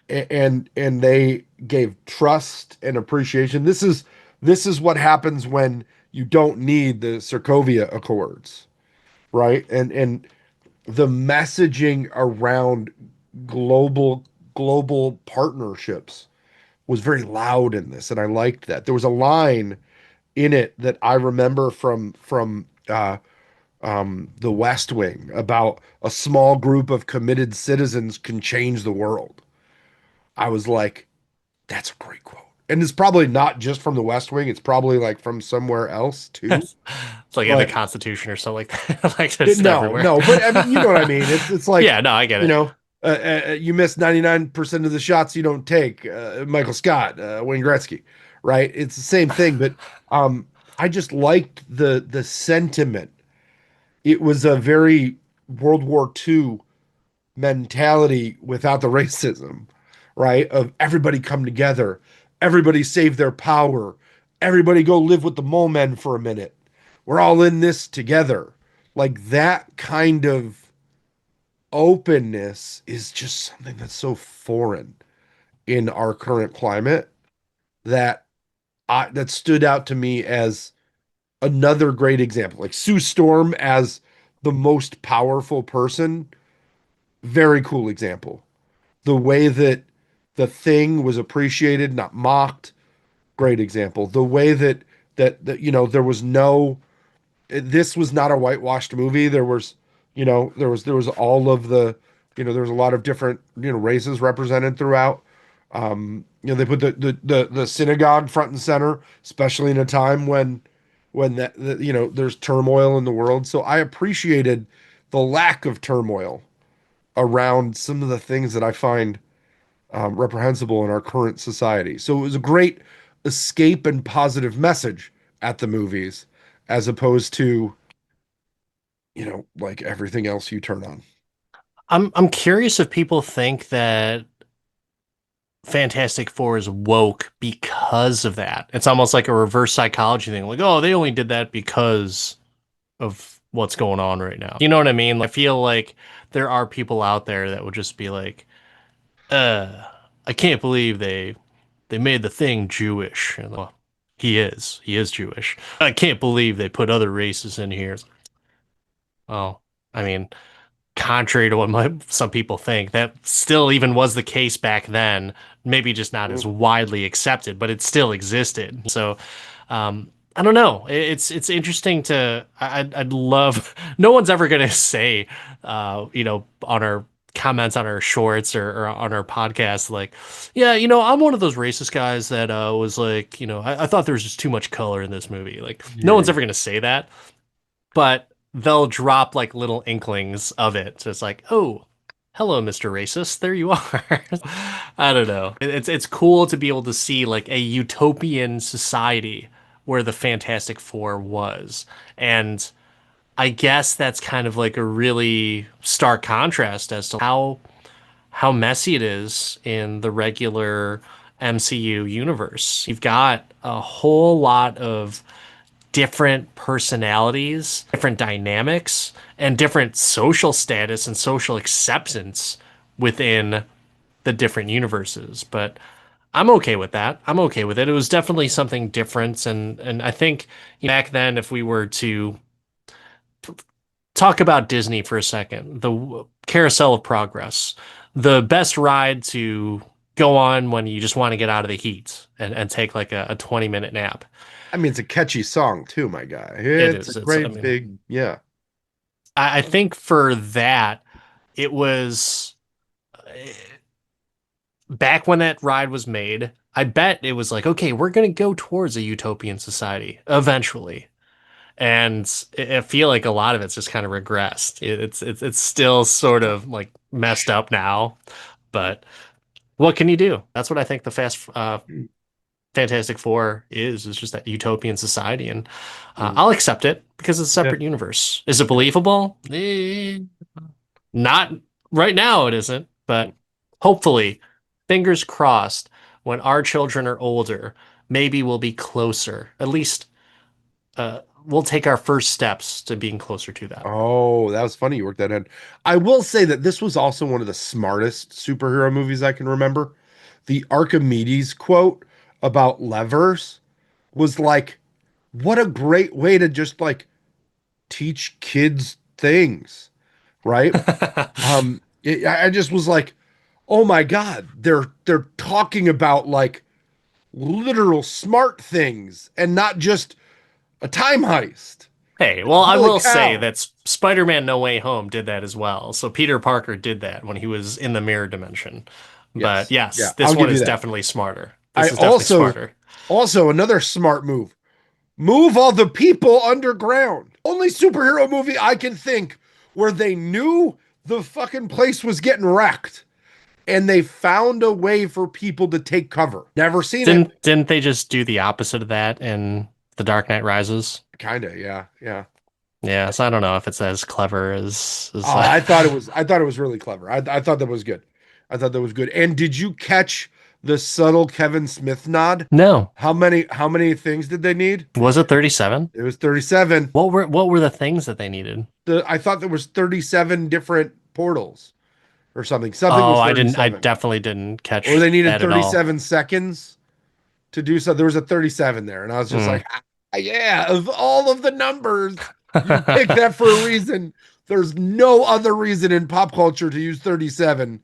and they gave trust and appreciation. This is what happens when you don't need the Sokovia Accords, right? And the messaging around global partnerships was very loud in this, and I liked that. There was a line in it that I remember from The West Wing about a small group of committed citizens can change the world. I was like, that's a great quote. And it's probably not just from The West Wing, it's probably like from somewhere else too. It's like in the But Constitution or something like that. Like just no, everywhere. no, but I mean, you know what I mean. It's like, Yeah, no, I get you it. know, you miss 99% of the shots you don't take. Michael Scott, Wayne Gretzky, right? It's the same thing, but um, I just liked the sentiment. It was a very World War II mentality without the racism, right? Of everybody come together, everybody save their power, everybody go live with the mole men for a minute. We're all in this together. Like that kind of openness is just something that's so foreign in our current climate that that stood out to me as another great example. Like Sue Storm as the most powerful person, very cool example. The way that the thing was appreciated, not mocked, great example. The way that there was no this was not a whitewashed movie. There was all of there was a lot of different races represented throughout. They put the synagogue front and center, especially in a time when there's turmoil in the world. So I appreciated the lack of turmoil around some of the things that I find reprehensible in our current society. So it was a great escape and positive message at the movies, as opposed to like everything else you turn on. I'm curious if people think that Fantastic Four is woke because of that. It's almost like a reverse psychology thing. Like, oh, they only did that because of what's going on right now. You know what I mean? I feel like there are people out there that would just be like, uh, I can't believe they made the thing Jewish. And, well, he is Jewish. I can't believe they put other races in here. Well, I mean, contrary to what some people think, that still even was the case back then. Maybe just not as widely accepted, but it still existed. So, I don't know. It's interesting to. I'd love. No one's ever gonna say, on our comments on our shorts or on our podcast, like, yeah, I'm one of those racist guys that was like, I thought there was just too much color in this movie. Like, no one's Yeah. ever gonna say that, but they'll drop like little inklings of it. So it's like, oh, hello, Mr. Racist. There you are. I don't know. It's cool to be able to see like a utopian society where the Fantastic Four was. And I guess that's kind of like a really stark contrast as to how how messy it is in the regular MCU universe. You've got a whole lot of different personalities, different dynamics, and different social status and social acceptance within the different universes. But I'm okay with that. I'm okay with it. It was definitely something different, and I think back then, if we were to talk about Disney for a second, the Carousel of Progress, the best ride to go on when you just want to get out of the heat and take like a 20-minute nap. I mean, it's a catchy song too, my guy. It It's a is. I great mean, big, yeah. I think for that, it was back when that ride was made. I bet it was like, okay, we're going to go towards a utopian society eventually. And I feel like a lot of it's just kind of regressed. It's still sort of like messed up now, but what can you do? That's what I think the Fantastic Four is just that utopian society, and Mm, I'll accept it because it's a yeah, separate universe. Is it believable? Not right now. It isn't, but hopefully, fingers crossed. When our children are older, maybe we'll be closer. At least we'll take our first steps to being closer to that. oh, that was funny you worked that in. I will say that this was also one of the smartest superhero movies I can remember. The Archimedes quote about levers was like, what a great way to just like teach kids things, right? I just was like, oh my God, they're talking about like literal smart things and not just a time heist. Hey, well, I Holy will say cow. that Spider-Man No Way Home did that as well. So Peter Parker did that when he was in the mirror dimension. But Yes. yes, Yeah, I'll this one give you is that. definitely smarter. I This is definitely also smarter. also another smart move. Move all the people underground. Only superhero movie I can think where they knew the fucking place was getting wrecked and they found a way for people to take cover. Never seen it. Didn't they just do the opposite of that in The Dark Knight Rises? Kinda, yeah, yeah. Yeah, so I don't know if it's as clever Oh, I thought it was really clever. I thought that was good. I thought that was good. And did you catch the subtle Kevin Smith nod? No. How many things did they need? Was it 37? It was 37. What were the things that they needed? I thought there was 37 different portals or something. Something Oh, was I 37. definitely didn't Or catch they needed that at all. 37 seconds to do so. There was a 37 there, and I was just Hmm. like, yeah, of all of the numbers, you picked that for a reason. There's no other reason in pop culture to use 37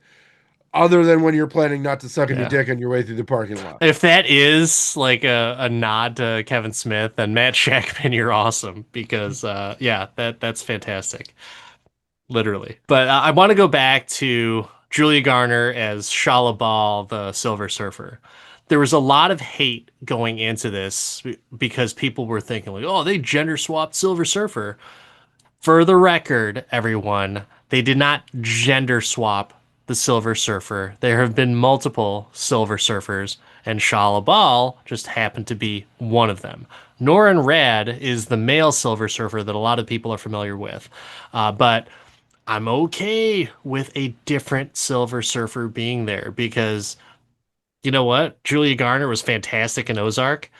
other than when you're planning not to suck any Yeah. dick on your way through the parking lot. If that is like a nod to Kevin Smith and Matt Shackman, you're awesome because yeah, that's fantastic, literally. But I want to go back to Julia Garner as Shala Ball, the Silver Surfer. There was a lot of hate going into this because people were thinking like, oh, they gender swapped Silver Surfer. For the record, everyone, they did not gender swap the Silver Surfer. There have been multiple Silver Surfers, and Shala Bal just happened to be one of them. Norin Rad is the male Silver Surfer that a lot of people are familiar with. But I'm okay with a different Silver Surfer being there because you know what? Julia Garner was fantastic in Ozark.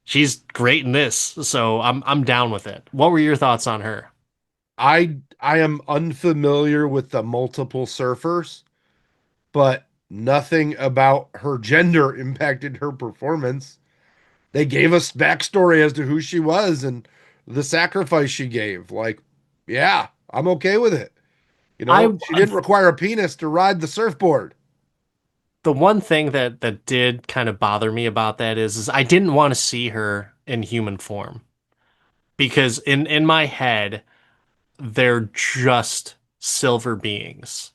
She's great in this, so I'm down with it. What were your thoughts on her? I am unfamiliar with the multiple surfers, but nothing about her gender impacted her performance. They gave us backstory as to who she was and the sacrifice she gave. Like, yeah, I'm okay with it. I She didn't require a penis to ride the surfboard. The one thing that did kind of bother me about that is I didn't want to see her in human form because in my head they're just silver beings.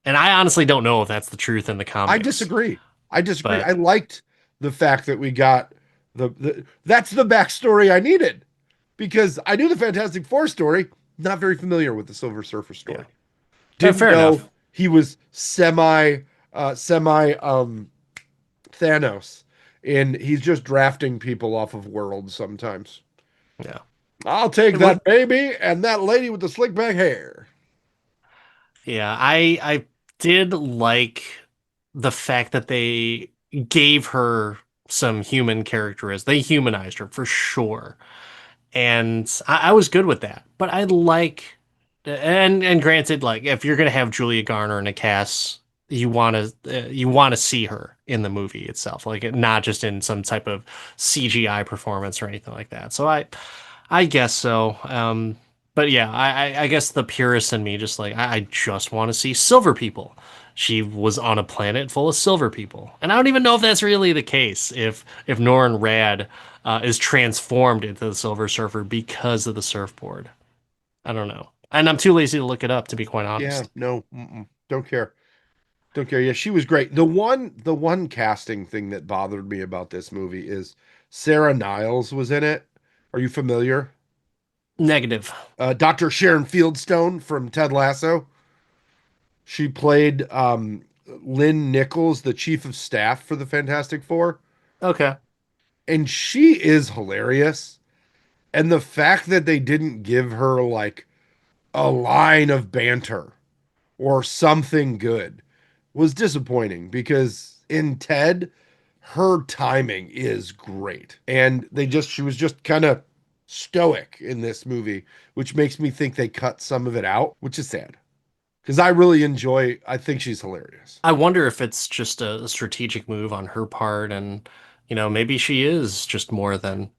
And I honestly don't know if that's the truth in the I comics, disagree. I disagree. but I liked the fact that we got that's the backstory I needed because I knew the Fantastic Four story, not very familiar with the Silver Surfer yeah. story. Didn't Fair know enough. he was semi Thanos and he's just drafting people off of worlds sometimes. Yeah. I'll take It would that baby and that lady with the slick back hair. yeah, I did like the fact that they gave her some human characteristics. They humanized her for sure. And I was good with that. But I like, and granted, like if you're gonna have Julia Garner in a cast, you want to see her in the movie itself, like not just in some type of CGI performance or anything like that. So I guess so. But yeah, I guess the purist in me just like I just want to see silver people. She was on a planet full of silver people, and I don't even know if that's really the case. If Norrin Rad is transformed into the Silver Surfer because of the surfboard, I don't know, and I'm too lazy to look it up to be quite Yeah, honest. no, don't care. Don't care. Yeah, she was great. The one casting thing that bothered me about this movie is Sarah Niles was in it. Are you familiar? Negative. Dr. Sharon Fieldstone from Ted Lasso. She played Lynn Nichols, the chief of staff for the Fantastic Four, Okay. and she is hilarious. And the fact that they didn't give her like a line of banter or something good was disappointing because in Ted, her timing is great. And she was just kind of stoic in this movie, which makes me think they cut some of it out, which is sad because I think she's hilarious. I wonder if it's just a strategic move on her part, and maybe she is just more than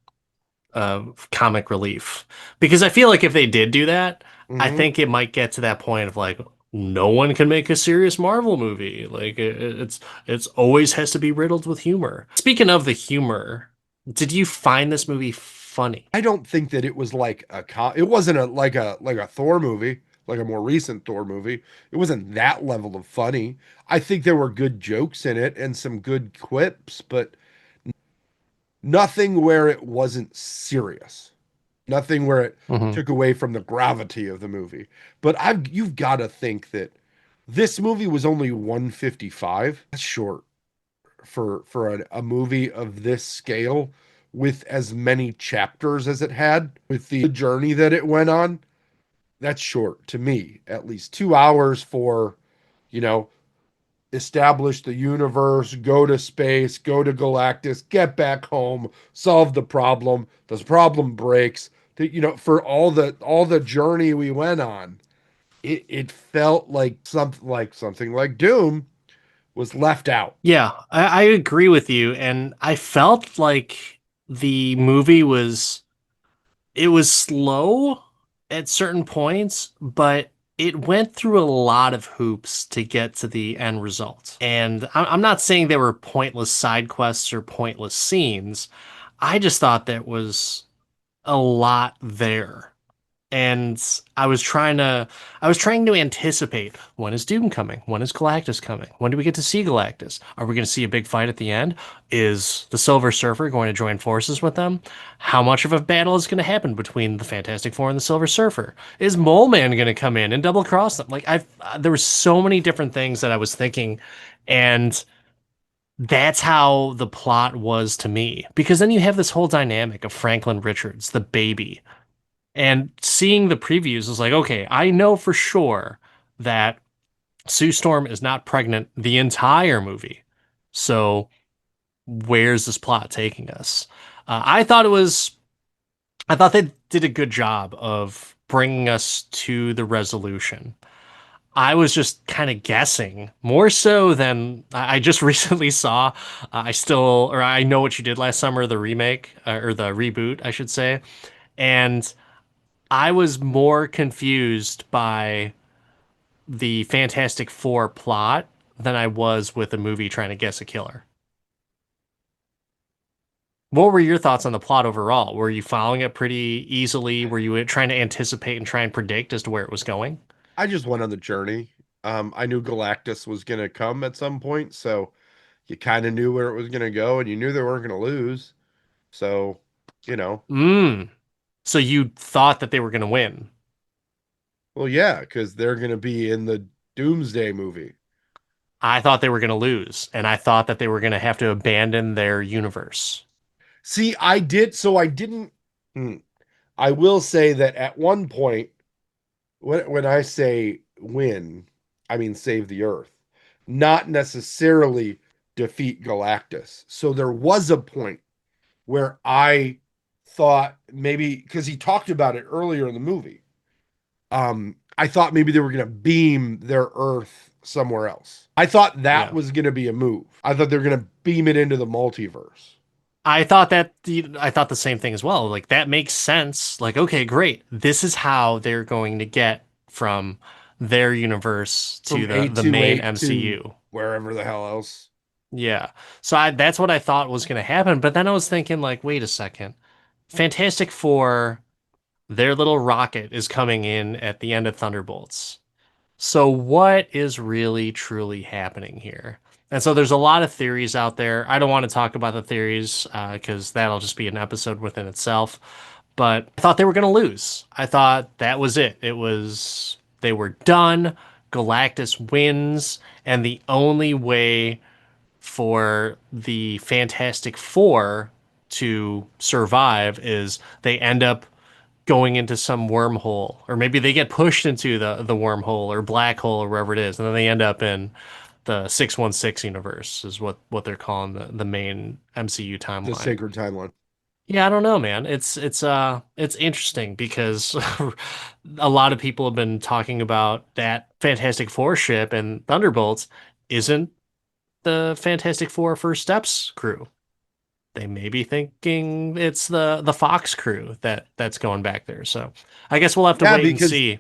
comic relief. Because I feel like if they did do that, I Hmm. think it might get to that point of like no one can make a serious Marvel movie. Like it's always has to be riddled with humor. Speaking of the humor, did you find this movie funny? I don't think that it was like it wasn't like a Thor movie, like a more recent Thor movie. It wasn't that level of funny. I think there were good jokes in it and some good quips, but nothing where it wasn't serious. Nothing where it Hmm. took away from the gravity of the movie. But I've you've got to think that this movie was only 155. That's short for a movie of this scale with as many chapters as it had, with the journey that it went on. That's short to me, at least 2 hours for, you know, establish the universe, go to space, go to Galactus, get back home, solve the problem. The problem breaks. For all the journey we went on, it felt like something like Doom was left out. Yeah, I agree with you, and I felt like the movie was it was slow at certain points, but it went through a lot of hoops to get to the end result. And I'm not saying there were pointless side quests or pointless scenes. I just thought there was a lot there. And I was trying to anticipate, when is Doom coming? When is Galactus coming? When do we get to see Galactus? Are we going to see a big fight at the end? Is the Silver Surfer going to join forces with them? How much of a battle is going to happen between the Fantastic Four and the Silver Surfer? Is Mole Man going to come in and double cross them? Like there were so many different things that I was thinking, and that's how the plot was to me. Because then you have this whole dynamic of Franklin Richards, the baby, and seeing the previews is like, okay, I know for sure that Sue Storm is not pregnant the entire movie. So where's this plot taking us? I thought they did a good job of bringing us to the resolution. I was just kind of guessing more so than I just recently saw. I know what you did last summer, the remake or the reboot, I should say. And I was more confused by the Fantastic Four plot than I was with a movie trying to guess a killer. What were your thoughts on the plot overall? Were you following it pretty easily? Were you trying to anticipate and try and predict as to where it was going? I just went on the journey. I knew Galactus was gonna come at some point, so you kind of knew where it was gonna go, and you knew they weren't gonna lose. So, you know, Mm. So you thought that they were going to win. well, yeah, because they're gonna be in the Doomsday movie. I thought they were going to lose, and I thought that they were going to have to abandon their universe. See, I did, so I didn't. Hmm. I will say that at one point, when I say win, I mean save the Earth, not necessarily defeat Galactus. So there was a point where I thought maybe because he talked about it earlier in the movie, I thought maybe they were going to beam their Earth somewhere else. I thought that Yeah. was going to be a move. I thought they were going to beam it into the multiverse. I thought the same thing as well. Like that makes sense. Like, okay, great. This is how they're going to get from their universe to From the main 828 to MCU. wherever the hell else. Yeah. So that's what I thought was going to happen. But then I was thinking, like, wait a second. Fantastic Four, their little rocket is coming in at the end of Thunderbolts. So what is really truly happening here? And so there's a lot of theories out there. I don't want to talk about the theories because that'll just be an episode within itself. But I thought they were going to lose. I thought that was it. It was they were done. Galactus wins, and the only way for the Fantastic Four to survive is they end up going into some wormhole, or maybe they get pushed into the wormhole or black hole or wherever it is, and then they end up in the 616 universe is what they're calling the main MCU The timeline. sacred timeline. Yeah, I don't know, man. It's interesting because a lot of people have been talking about that Fantastic Four ship and Thunderbolts isn't the Fantastic Four First Steps crew. They may be thinking it's the Fox crew that's going back there. So I guess we'll have to Yeah, wait and because see.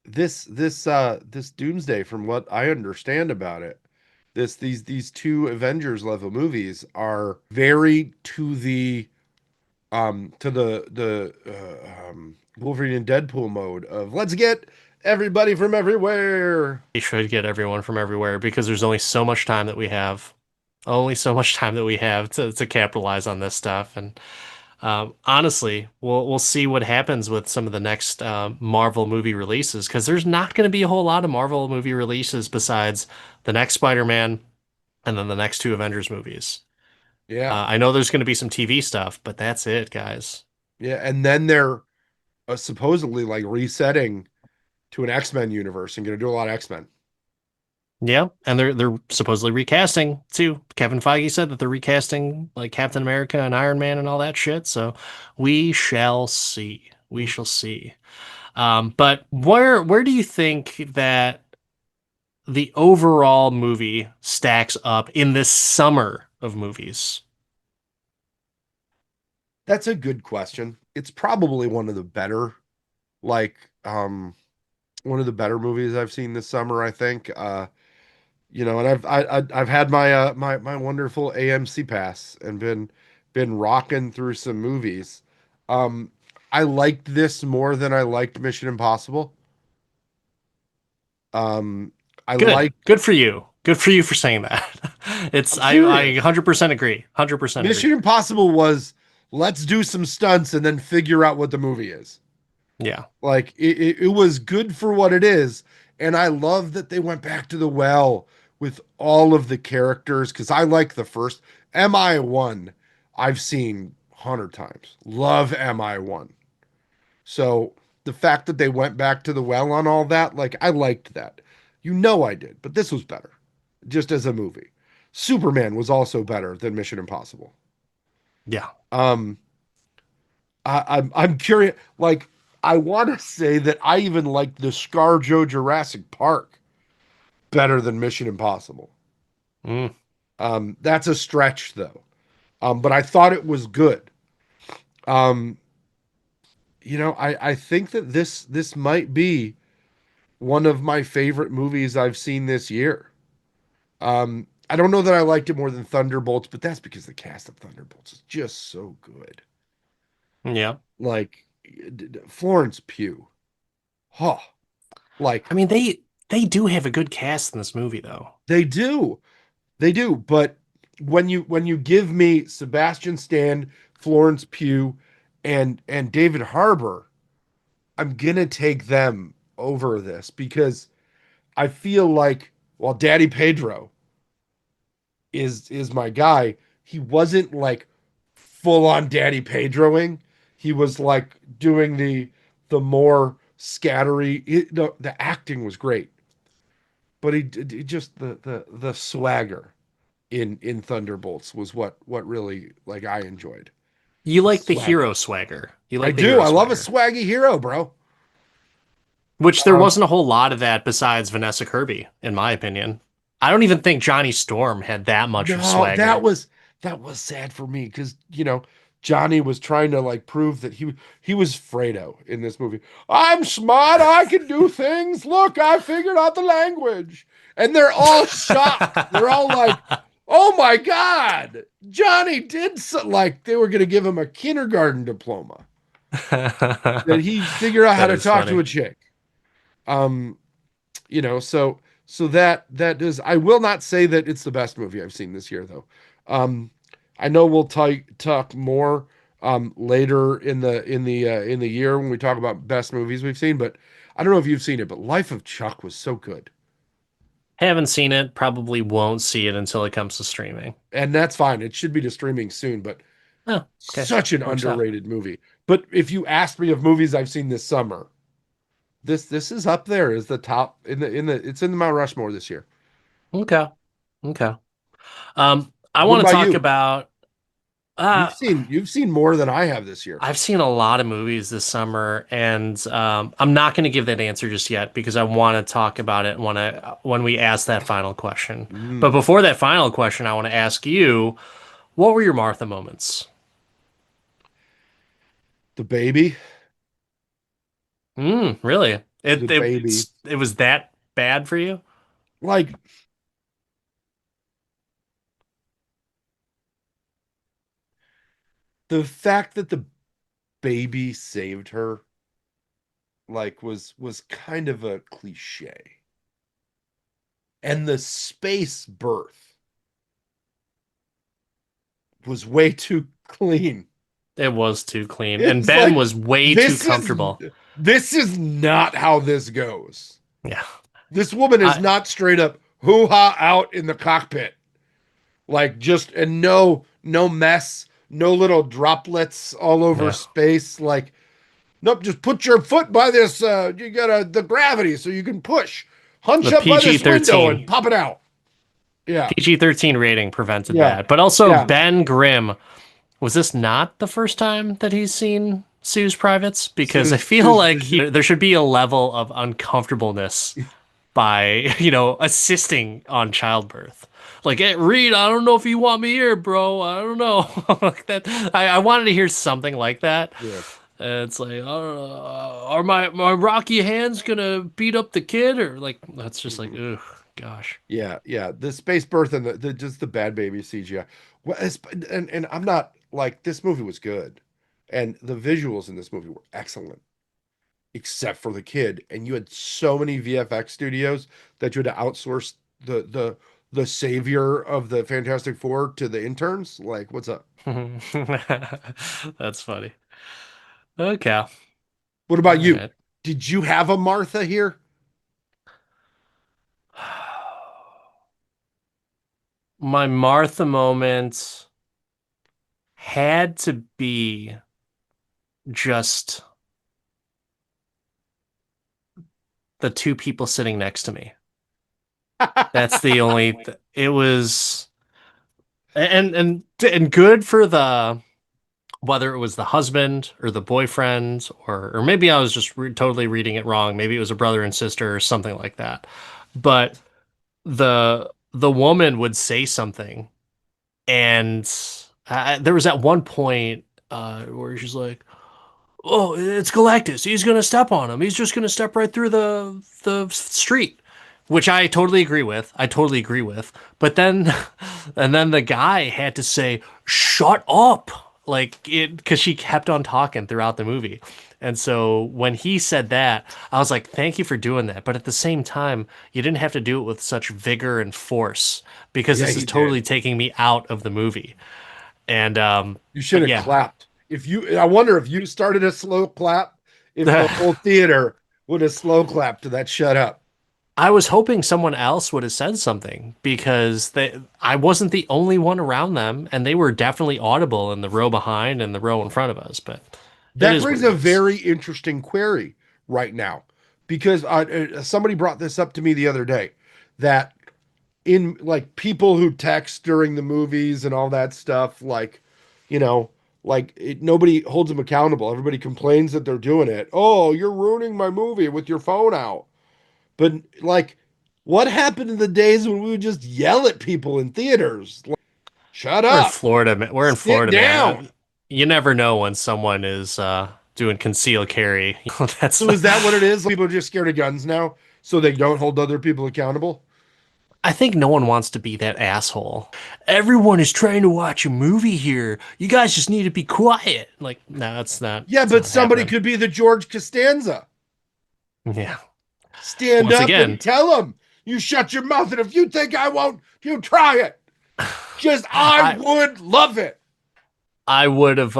this Doomsday, from what I understand about it, these two Avengers level movies are very to the Wolverine and Deadpool mode of let's get everybody from everywhere. We should get everyone from everywhere because there's only so much time that we have. Only so much time that we have to capitalize on this stuff. And honestly, we'll see what happens with some of the next Marvel movie releases because there's not going to be a whole lot of Marvel movie releases besides the next Spider-Man and then the next two Avengers movies. Yeah, I know there's going to be some TV stuff, but that's it, guys. yeah, and then they're supposedly like resetting to an X-Men universe and going to do a lot of X-Men. Yeah, and they're supposedly recasting too. Kevin Feige said that they're recasting like Captain America and Iron Man and all that shit. So we shall see. We shall see. But where do you think that the overall movie stacks up in this summer of movies? That's a good question. It's probably one of the better, like, one of the better movies I've seen this summer, I think. And I've had my wonderful AMC pass and been rocking through some movies. Um, I liked this more than I liked Mission Impossible. Um, I Good. like Good for you. Good for you for saying that. It's I'm I serious. 100% agree. 100% agree. Mission Impossible was let's do some stunts and then figure out what the movie is. Yeah. Like it was good for what it is. And I love that they went back to the well with all of the characters because I like the first MI1 I've seen 100 times. Love MI1. So the fact that they went back to the well on all that, like I liked that. You know I did, but this was better, just as a movie. Superman was also better than Mission Impossible. Yeah. Um, I'm curious. Like, I want to say that I even like the ScarJo Jurassic Park better than Mission Impossible. Mm. That's a stretch though. But I thought it was good. Um, I think that this might be one of my favorite movies I've seen this year. I don't know that I liked it more than Thunderbolts, but that's because the cast of Thunderbolts is just so good. Yeah. Like Florence Pugh. Huh. Like I mean, they do have a good cast in this movie, though. they do. They do, but when you give me Sebastian Stan, Florence Pugh, and David Harbour, I'm gonna take them over this because I feel like while Daddy Pedro is my guy, he wasn't like full on Daddy Pedroing. He was like doing the more scattery. The acting was great. but he just the swagger in Thunderbolts was what really like I enjoyed. You The like the swagger. hero swagger. You I like the do. hero I love a swagger. swaggy hero, bro. Which there Um, wasn't a whole lot of that besides Vanessa Kirby, in my opinion. I don't even think Johnny Storm had that much of no, swagger. that was sad for me because Johnny was trying to like prove that he was Fredo in this movie. I'm smart. I can do things. Look, I figured out the language, and they're all shocked. They're all like, "Oh my God, Johnny did so!" Like they were going to give him a kindergarten diploma that he figured out how That to is talk to funny. a chick. Um, so that is I will not say that it's the best movie I've seen this year though. um I know we'll talk more later in the year when we talk about best movies we've seen, but I don't know if you've seen it, but Life of Chuck was so good. Haven't seen it, probably won't see it until it comes to streaming. And that's fine, it should be to streaming soon, but Oh, okay. such an Works out. underrated movie. But if you asked me of movies I've seen this summer, this is up there as the top in the it's in the Mount Rushmore this year. Okay. Okay. I What want to about talk you? about uh You've seen more than I have this year. I've seen a lot of movies this summer, and I'm not going to give that answer just yet because I want to talk about it when we ask that final question. But Mm, before that final question, I want to ask you, what were your Martha moments? the baby, Really? the baby. It was that bad for you? Like the fact that the baby saved her, like was kind of a cliche. And the space birth was way too clean. It was too clean, and It's Ben like was way too this is comfortable. this is not how this goes. Yeah. This woman is I not straight up hoo-ha out in the cockpit. Like just and no mess, no little droplets all over yeah. space. Like nope, just put your foot by this. You got the gravity so you can push. Hunch The up by this window and PG-13 pop it out. Yeah, PG-13 rating prevented yeah, that. But also yeah. Ben Grimm, was this not the first time that he's seen Sue's privates? Because I feel Sue's like vision. there should be a level of uncomfortableness by, assisting on childbirth. Like, hey, Reed, I don't know if you want me here, bro. I don't know. Like that. I wanted to hear something like that. Yeah, And it's like, are my rocky hands gonna beat up the kid, or like that's just like, mhm. ugh, gosh. Yeah, yeah. The space birth and the just the bad baby CGI. Well, and I'm not like this movie was good, and the visuals in this movie were excellent, except for the kid. And you had so many VFX studios that you had to outsource the savior of the Fantastic Four to the interns. Like, what's up? That's funny. Okay. What All about you? right. Did you have a Martha here? My Martha moment had to be just the two people sitting next to me. That's the only it was and good for the whether it was the husband or the boyfriend or maybe I was just totally reading it wrong. Maybe it was a brother and sister or something like that. But the woman would say something, and there was at one point where she's like, "Oh, it's Galactus. He's gonna step on him. He's just gonna step right through the street," which I totally agree with. I totally agree with. But then, and then the guy had to say, "Shut up!" Like it because she kept on talking throughout the movie. And so when he said that, I was like, "Thank you for doing that." But at the same time, you didn't have to do it with such vigor and force because Yeah, this is he did. totally taking me out of the movie. And You should but have yeah. clapped. If you, I wonder if you started a slow clap, if the whole theater would have slow clapped to that shut up. I was hoping someone else would have said something because I wasn't the only one around them, and they were definitely audible in the row behind and the row in front of us. But it That is what brings it a is. very interesting query right now because somebody brought this up to me the other day. that in like people who text during the movies and all that stuff, like, you know, nobody holds them accountable. Everybody complains that they're doing it. Oh, you're ruining my movie with your phone out. But like, what happened in the days when we would just yell at people in theaters? Like, shut We're in up, Florida, man. We're in sit Florida, man. down. You never know when someone is doing concealed carry. That's So is that what it is? People are just scared of guns now, so they don't hold other people accountable. I think no one wants to be that asshole. Everyone is trying to watch a movie here. You guys just need to be quiet. Like, no, Yeah, it's but not somebody happening. could be the George Costanza. Yeah. Stand Once up again, and tell them, you shut your mouth, and if you think I won't, you try it. Just, I I would love it. I would have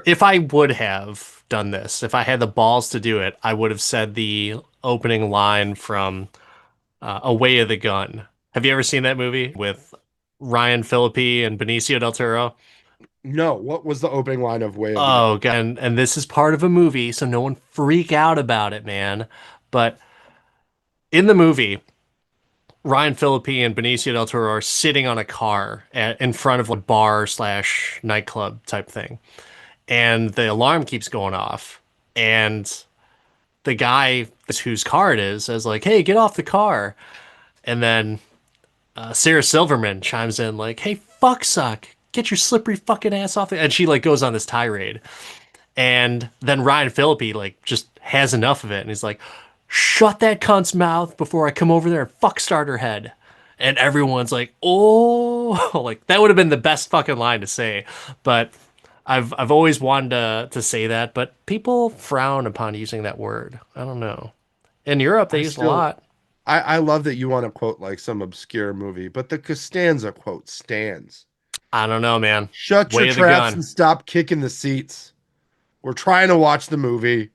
if I would have done this, if I had the balls to do it, I would have said the opening line from A Way of the Gun. Have you ever seen that movie with Ryan Phillippe and Benicio del Toro? No, what was the opening line of Way of the Gun? Oh, God. And this is part of a movie, so no one freak out about it, man. But in the movie, Ryan Phillippe and Benicio del Toro are sitting on a car in front of a bar slash nightclub type thing. And the alarm keeps going off. And the guy whose car it is says, like, hey, get off the car. And then Sarah Silverman chimes in, like, hey, fucksuck, get your slippery fucking ass off. And she, like, goes on this tirade. And then Ryan Phillippe like just has enough of it, and he's like, "Shut that cunt's mouth before I come over there and fuck start her head." And everyone's like, "Oh," like that would have been the best fucking line to say. But I've always wanted to say that, but people frown upon using that word. I don't know. In Europe, they I use it a still, lot. I love that you want to quote like some obscure movie, but the Costanza quote stands. I don't know, man. Shut your Way of the traps gun. and stop kicking the seats. We're trying to watch the movie.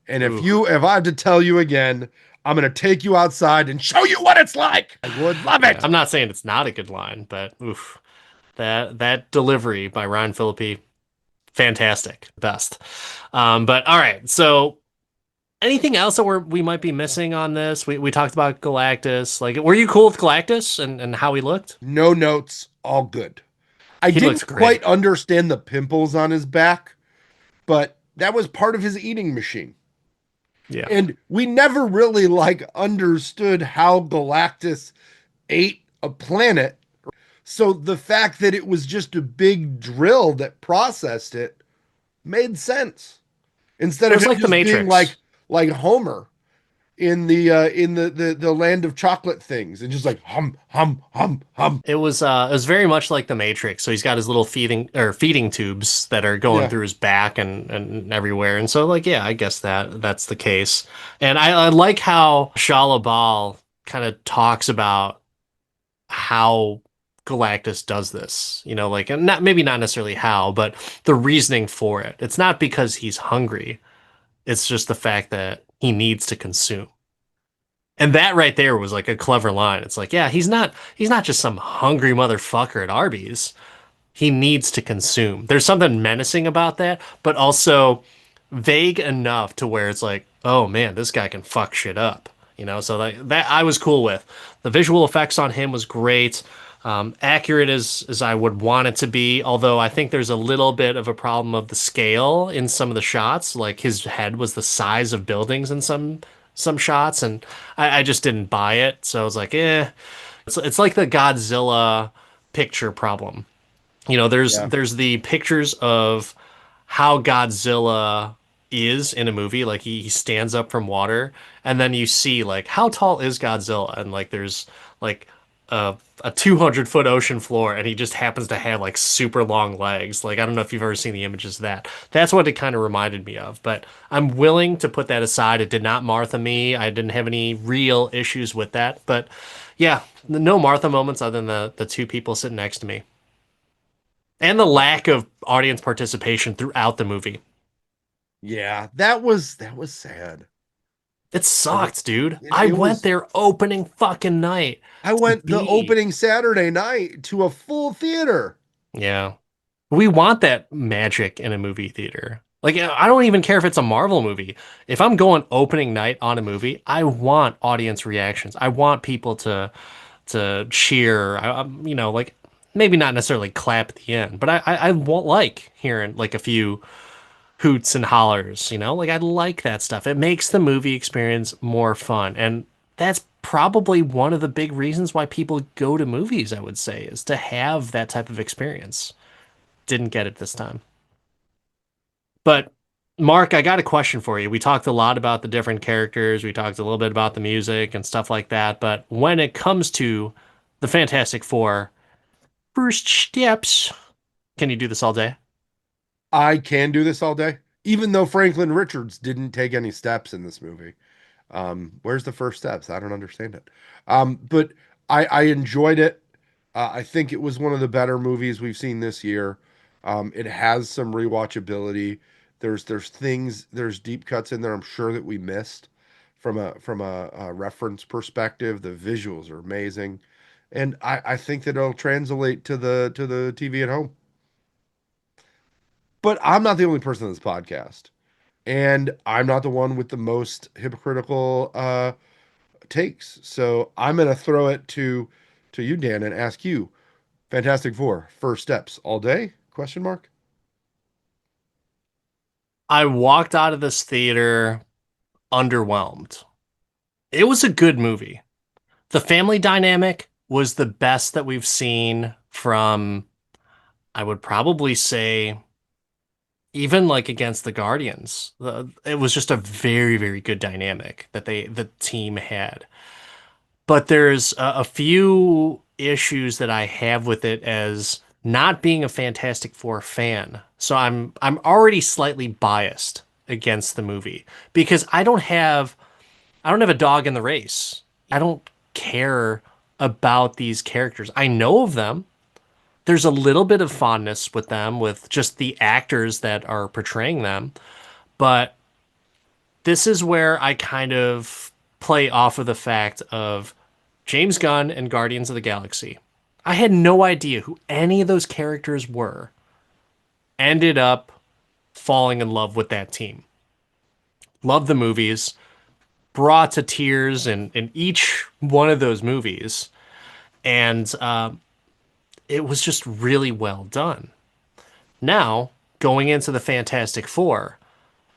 And Ooh. if I have to tell you again, I'm gonna take you outside and show you what it's like. I would love Yeah, it. I'm not saying it's not a good line, but oof, that delivery by Ryan Phillippe, fantastic, best. But all right, so anything else that we might be missing on this? We talked about Galactus. Like, were you cool with Galactus and how he looked? No notes, all good. I He looks didn't great. quite understand the pimples on his back, but that was part of his eating machine. Yeah, And we never really like understood how Galactus ate a planet. So the fact that it was just a big drill that processed it made sense. Instead it of was him like the just being Matrix. like Homer in the land of chocolate things and just like hum hum hum hum. It was very much like the Matrix. So he's got his little feeding tubes that are going Yeah. through his back and everywhere. And so like yeah, I guess that's the case. And I like how Shia LaBeouf kind of talks about how Galactus does this, you know, like, and not maybe not necessarily how, but the reasoning for it. It's not because he's hungry. It's just the fact that he needs to consume. And that right there was like a clever line. It's like, yeah, he's not just some hungry motherfucker at Arby's. He needs to consume. There's something menacing about that, but also vague enough to where it's like, oh man, this guy can fuck shit up. You know, so that I was cool with. The visual effects on him was great. Accurate as I would want it to be, although I think there's a little bit of a problem of the scale in some of the shots. Like his head was the size of buildings in some shots, and I just didn't buy it. So I was like, eh. It's like the Godzilla picture problem. You know, Yeah. there's the pictures of how Godzilla is in a movie, like he stands up from water, and then you see like how tall is Godzilla, and like there's like a 200-foot ocean floor, and he just happens to have like super long legs. Like I don't know if you've ever seen the images of that. That's what it kind of reminded me of. But I'm willing to put that aside. It did not Martha me. I didn't have any real issues with that. But yeah, no Martha moments other than the two people sitting next to me and the lack of audience participation throughout the movie. Yeah, that was sad. It Like it, sucked, dude. I it went was there opening fucking night I to went the be. opening Saturday night to a full theater. Yeah. We want that magic in a movie theater. Like, I don't even care if it's a Marvel movie. If I'm going opening night on a movie, I want audience reactions. I want people to cheer. Like maybe not necessarily clap at the end, but I won't like hearing like a few hoots and hollers, Like I like that stuff. It makes the movie experience more fun. And that's probably one of the big reasons why people go to movies, I would say, is to have that type of experience. Didn't get it this time. But Mark, I got a question for you. We talked a lot about the different characters, we talked a little bit about the music and stuff like that, but when it comes to the Fantastic Four, first steps, can you do this all day? I can do this all day, even though Franklin Richards didn't take any steps in this movie. Where's the first steps? I don't understand it. But I enjoyed it. I think it was one of the better movies we've seen this year. It has some rewatchability. There's deep cuts in there I'm sure that we missed from a reference perspective. The visuals are amazing. And I think that it'll translate to the TV at home. But I'm not the only person on this podcast. And I'm not the one with the most hypocritical takes. So I'm gonna throw it to you, Dan, and ask you, Fantastic Four, first steps all day? Question mark. I walked out of this theater underwhelmed. It was a good movie. The family dynamic was the best that we've seen from, I would probably say, even like against the Guardians. It was just a very, very good dynamic that the team had. But there's a few issues that I have with it as not being a Fantastic Four fan. So I'm already slightly biased against the movie because I don't have a dog in the race. I don't care about these characters. I know of them. There's a little bit of fondness with them, with just the actors that are portraying them. But this is where I kind of play off of the fact of James Gunn and Guardians of the Galaxy. I had no idea who any of those characters were. Ended up falling in love with that team. Loved the movies, brought to tears in each one of those movies. And it was just really well done. Now, going into the Fantastic Four,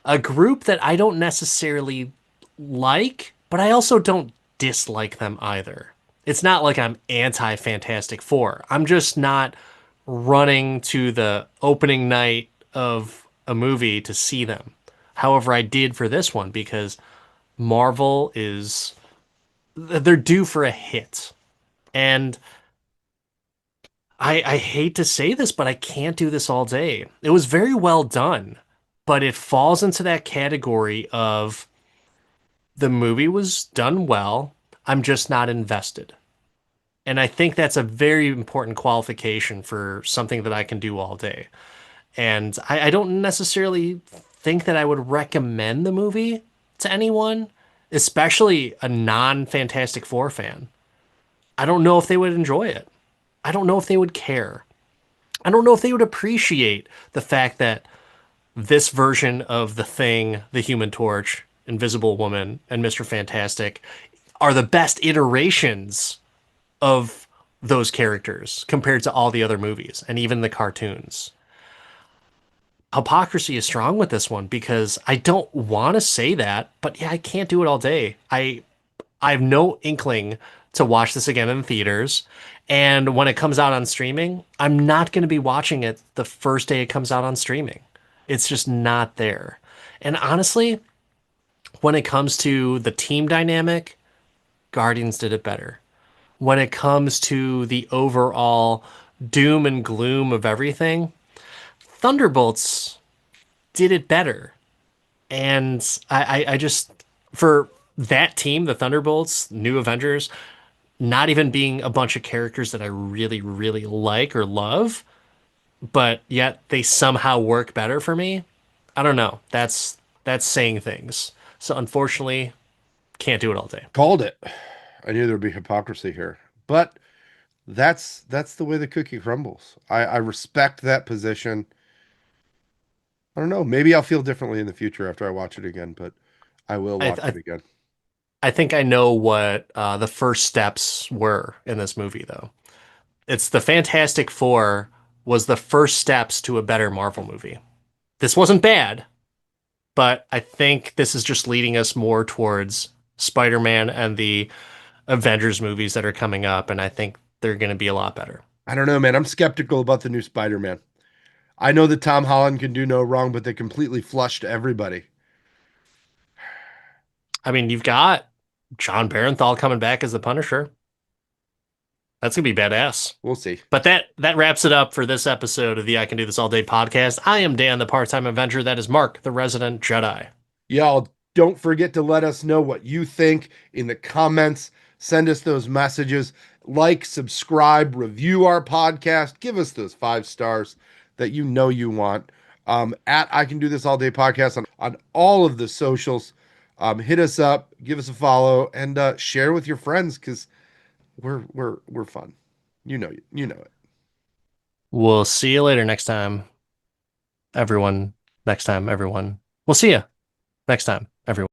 a group that I don't necessarily like, but I also don't dislike them either. It's not like I'm anti Fantastic Four. I'm just not running to the opening night of a movie to see them. However, I did for this one because Marvel is they're due for a hit. And I hate to say this, but I can't do this all day. It was very well done, but it falls into that category of the movie was done well. I'm just not invested. And I think that's a very important qualification for something that I can do all day. And I don't necessarily think that I would recommend the movie to anyone, especially a non-Fantastic Four fan. I don't know if they would enjoy it. I don't know if they would care. I don't know if they would appreciate the fact that this version of the Thing, the Human Torch, Invisible Woman, and Mr. Fantastic are the best iterations of those characters compared to all the other movies and even the cartoons. Hypocrisy is strong with this one because I don't want to say that, but yeah, I can't do it all day. I have no inkling to watch this again in the theaters. And when it comes out on streaming, I'm not going to be watching it the first day it comes out on streaming. It's just not there. And honestly, when it comes to the team dynamic, Guardians did it better. When it comes to the overall doom and gloom of everything, Thunderbolts did it better. And I just, for that team, the Thunderbolts, New Avengers, not even being a bunch of characters that I really, really like or love, but yet they somehow work better for me. I don't know. That's saying things. So unfortunately, can't do it all day. Called it. I knew there'd be hypocrisy here, but that's the way the cookie crumbles. I respect that position. I don't know. Maybe I'll feel differently in the future after I watch it again, but I will I, watch I it again. I think I know what the first steps were in this movie, though. It's the Fantastic Four was the first steps to a better Marvel movie. This wasn't bad, but I think this is just leading us more towards Spider-Man and the Avengers movies that are coming up, and I think they're going to be a lot better. I don't know, man. I'm skeptical about the new Spider-Man. I know that Tom Holland can do no wrong, but they completely flushed everybody. I mean, you've got John Barenthal coming back as the Punisher. That's gonna be badass. We'll see. But that wraps it up for this episode of the I Can Do This All Day podcast. I am Dan, the part-time Avenger. That is Mark, the resident Jedi. Y'all don't forget to let us know what you think in the comments. Send us those messages. Like, subscribe, review our podcast. Give us those 5 stars that you know you want. At I Can Do This All Day podcast on all of the socials. Hit us up, give us a follow, and share with your friends because we're fun. You know it. We'll see you later next time, everyone. Next time, everyone. We'll see you next time, everyone.